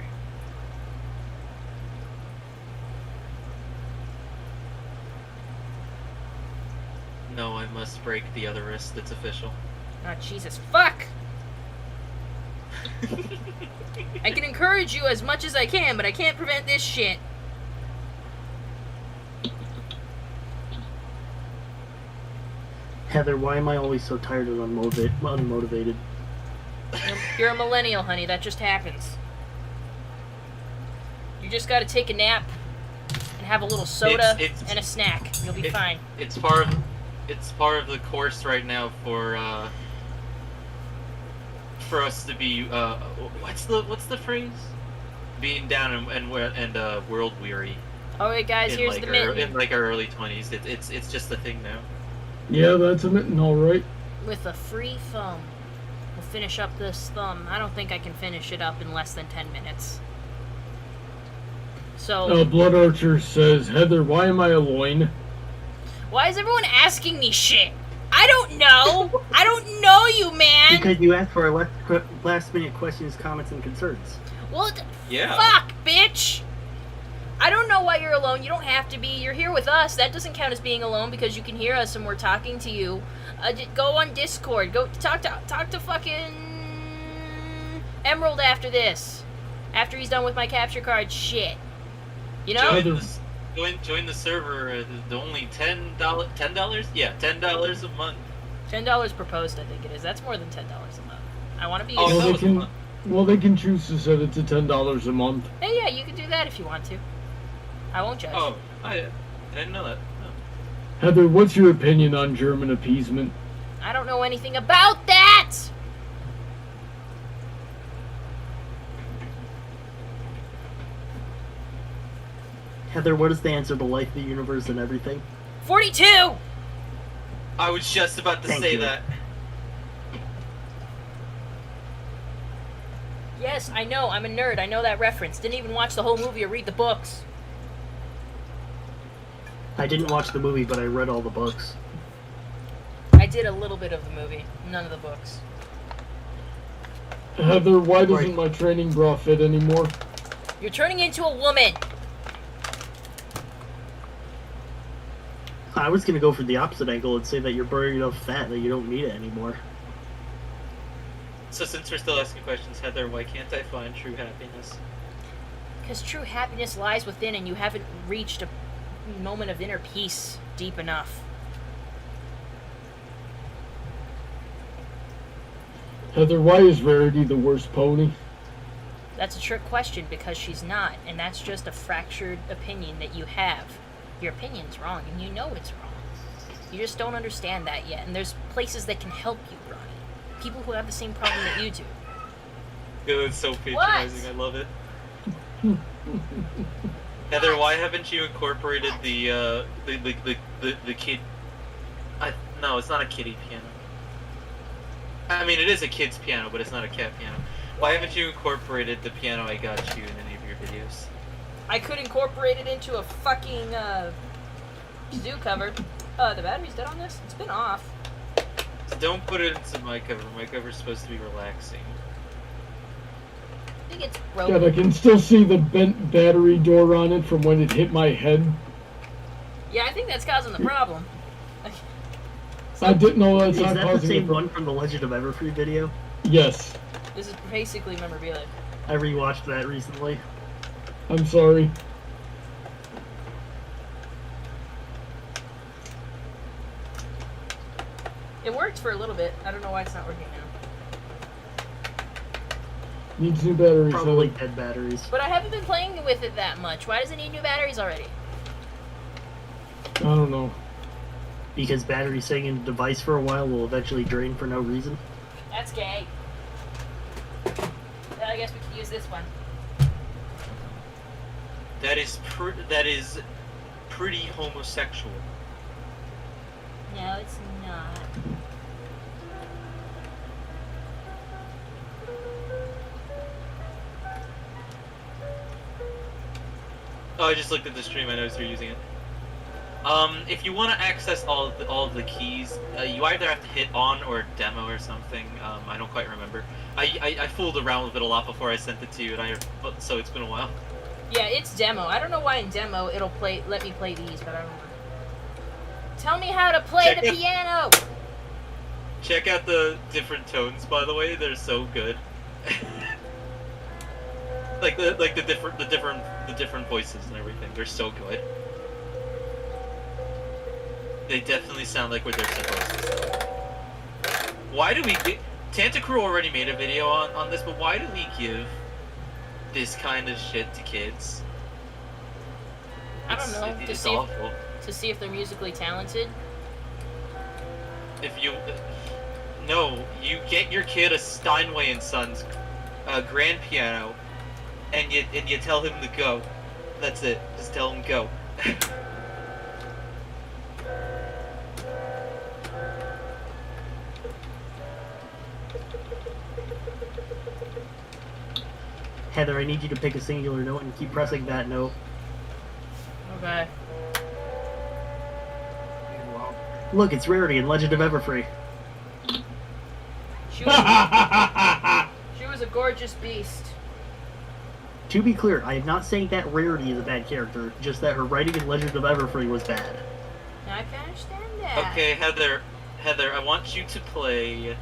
No, I must break the other wrist. It's official. Oh, Jesus. Fuck! I can encourage you as much as I can, but I can't prevent this shit. Heather, why am I always so tired and unmotivated? You're a millennial, honey. That just happens. You just gotta take a nap and have a little soda and a snack. You'll be fine. It's part of the course right now for us to be what's the phrase? Being down and world weary. Alright, guys. Here's the mitten. In like our early 20s. It's just a thing now. Yeah, that's a mitten, alright. With a free thumb. We'll finish up this thumb. I don't think I can finish it up in less than 10 minutes. So... Blood Archer says, Heather, why am I a loin? Why is everyone asking me shit? I don't know! I don't know you, man! Because you asked for our last minute questions, comments, and concerns. Well, Yeah. fuck, bitch! I don't know why you're alone. You don't have to be. You're here with us. That doesn't count as being alone because you can hear us and we're talking to you. Go on Discord. Go talk to fucking Emerald after this. After he's done with my capture card shit. You know? Join the server. Only $10. Yeah, $10 a month. $10 per post, I think it is. That's more than $10 a month. I want to be. Well, they can choose to set it to $10 a month. Hey, yeah, you can do that if you want to. I won't judge. Oh, I didn't know that. No. Heather, what's your opinion on German appeasement? I don't know anything about that! Heather, what is the answer to life, the universe, and everything? 42! I was just about to Thank say you. that. Yes, I know. I'm a nerd. I know that reference. Didn't even watch the whole movie or read the books. I didn't watch the movie, but I read all the books. I did a little bit of the movie. None of the books. Heather, why doesn't my training bra fit anymore? You're turning into a woman! I was gonna go for the opposite angle and say that you're burning enough fat that you don't need it anymore. So since we're still asking questions, Heather, why can't I find true happiness? Because true happiness lies within, and you haven't reached a moment of inner peace deep enough. Heather, why is Rarity the worst pony? That's a trick question, because she's not, and that's just a fractured opinion that you have. Your opinion's wrong, and you know it's wrong. You just don't understand that yet, and there's places that can help you, Ronnie. People who have the same problem that you do. Yeah, it's so patronizing. I love it. Heather, why haven't you incorporated the kid? No, it's not a kiddie piano. I mean, it is a kid's piano, but it's not a cat piano. Why haven't you incorporated the piano I got you in any of your videos? I could incorporate it into a fucking zoo cover. The battery's dead on this? It's been off. So don't put it into my cover. My cover's supposed to be relaxing. I think it's God, broken. I can still see the bent battery door on it from when it hit my head. Yeah, I think that's causing the problem. I didn't know that's Is not that the causing same the one from the Legend of Everfree video? Yes. This is basically memorabilia. I rewatched that recently. I'm sorry. It worked for a little bit. I don't know why it's not working now. Needs new batteries. Probably Heather. dead batteries. But I haven't been playing with it that much. Why does it need new batteries already? I don't know. Because battery sitting in the device for a while will eventually drain for no reason. That's gay. Then I guess we could use this one. That is pretty homosexual. No, it's not. Oh, I just looked at the stream. I noticed you're using it. If you want to access all of the keys, you either have to hit on or demo or something. I don't quite remember. I fooled around with it a lot before I sent it to you, so it's been a while. Yeah, it's demo. I don't know why in demo it'll let me play these, but I don't know. Tell me how to play the piano! Check out the different tones, by the way. They're so good. like the different voices and everything. They're so good. They definitely sound like what they're supposed to sound. Why do we get... Tantacruel already made a video on this, but why do we give this kind of shit to kids? I don't know. It's awful. To see if they're musically talented. If you... No, you get your kid a Steinway and Sons grand piano, and you tell him to go. That's it. Just tell him go. Heather, I need you to pick a singular note and keep pressing that note. Okay. Well, Look, it's Rarity in Legend of Everfree. She was a gorgeous beast. To be clear, I am not saying that Rarity is a bad character, just that her writing in Legend of Everfree was bad. Now I can understand that. Okay, Heather, I want you to play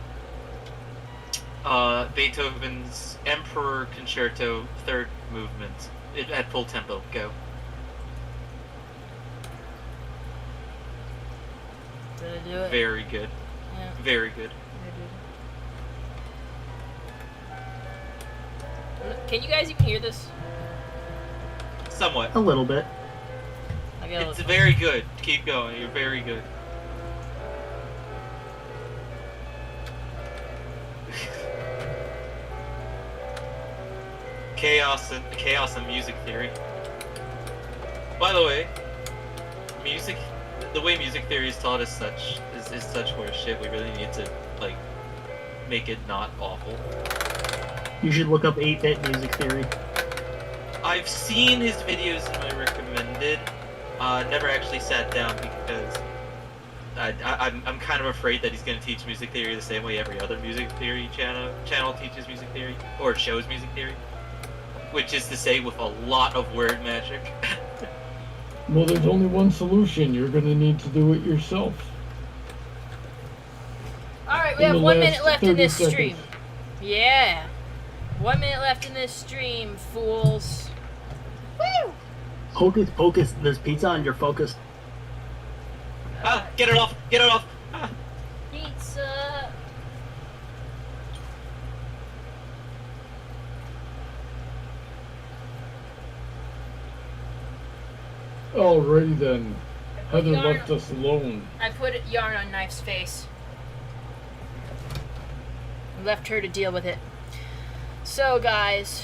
Beethoven's Emperor Concerto, third movement, at full tempo. Go. Did I do it? Very good. Yeah. Very good. Can you guys even hear this? Somewhat. A little bit. I gotta It's look. very good. Keep going. You're very good. Chaos and music theory. By the way, the way music theory is taught is such horse shit. We really need to like make it not awful. You should look up 8-bit music theory. I've seen his videos in my recommended. Never actually sat down because I'm kind of afraid that he's going to teach music theory the same way every other music theory channel teaches music theory or shows music theory, which is to say with a lot of word magic. Well, there's only one solution. You're going to need to do it yourself. Alright, we In have the 1 last minute left in 30 this seconds. stream. Yeah. 1 minute left in this stream, fools. Woo! Hocus pocus, there's pizza on your focus. Ah, get it off! Get it off! Ah. Pizza. Alrighty then. Heather Yarn- left us alone. I put yarn on Knife's face. Left her to deal with it. So, guys,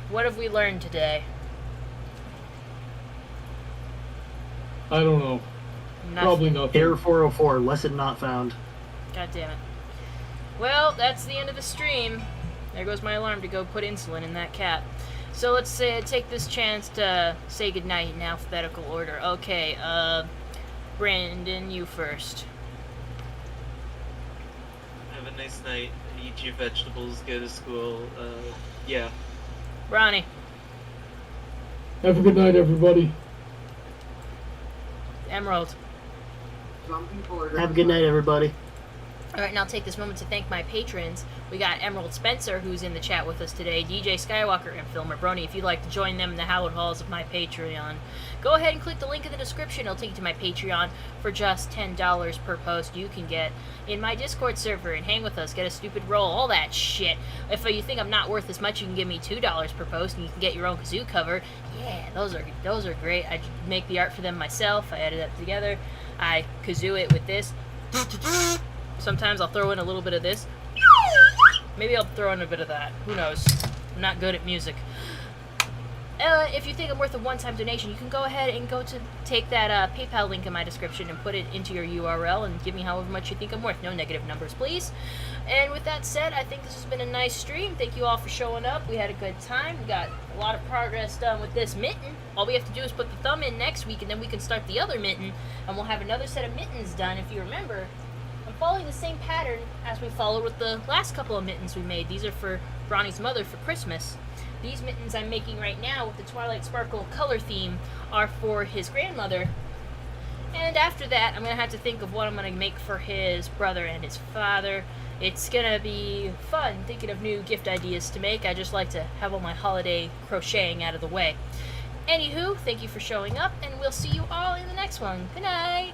what have we learned today? I don't know. Nothing. Probably nothing. Error 404, lesson not found. God damn it. Well, that's the end of the stream. There goes my alarm to go put insulin in that cat. So let's say take this chance to say goodnight in alphabetical order. Okay, Brandon, you first. Have a nice night. Eat your vegetables. Go to school. Yeah. Ronnie. Have a good night, everybody. Emerald. Some people are Have a good night, everybody. Alright, now I'll take this moment to thank my patrons. We got Emerald Spencer, who's in the chat with us today, DJ Skywalker, and Phil Brony. If you'd like to join them in the hallowed halls of my Patreon, go ahead and click the link in the description. It'll take you to my Patreon for just $10 per post. You can get in my Discord server and hang with us, get a stupid roll, all that shit. If you think I'm not worth as much, you can give me $2 per post, and you can get your own kazoo cover. Yeah, those are great. I make the art for them myself. I edit it together. I kazoo it with this. Sometimes I'll throw in a little bit of this. Maybe I'll throw in a bit of that. Who knows? I'm not good at music. If you think I'm worth a one-time donation, you can go ahead and go to take that PayPal link in my description and put it into your URL and give me however much you think I'm worth. No negative numbers, please. And with that said, I think this has been a nice stream. Thank you all for showing up. We had a good time. We got a lot of progress done with this mitten. All we have to do is put the thumb in next week, and then we can start the other mitten, and we'll have another set of mittens done. If you remember, I'm following the same pattern as we followed with the last couple of mittens we made. These are for Ronnie's mother for Christmas. These mittens I'm making right now with the Twilight Sparkle color theme are for his grandmother. And after that, I'm going to have to think of what I'm going to make for his brother and his father. It's going to be fun thinking of new gift ideas to make. I just like to have all my holiday crocheting out of the way. Anywho, thank you for showing up, and we'll see you all in the next one. Good night!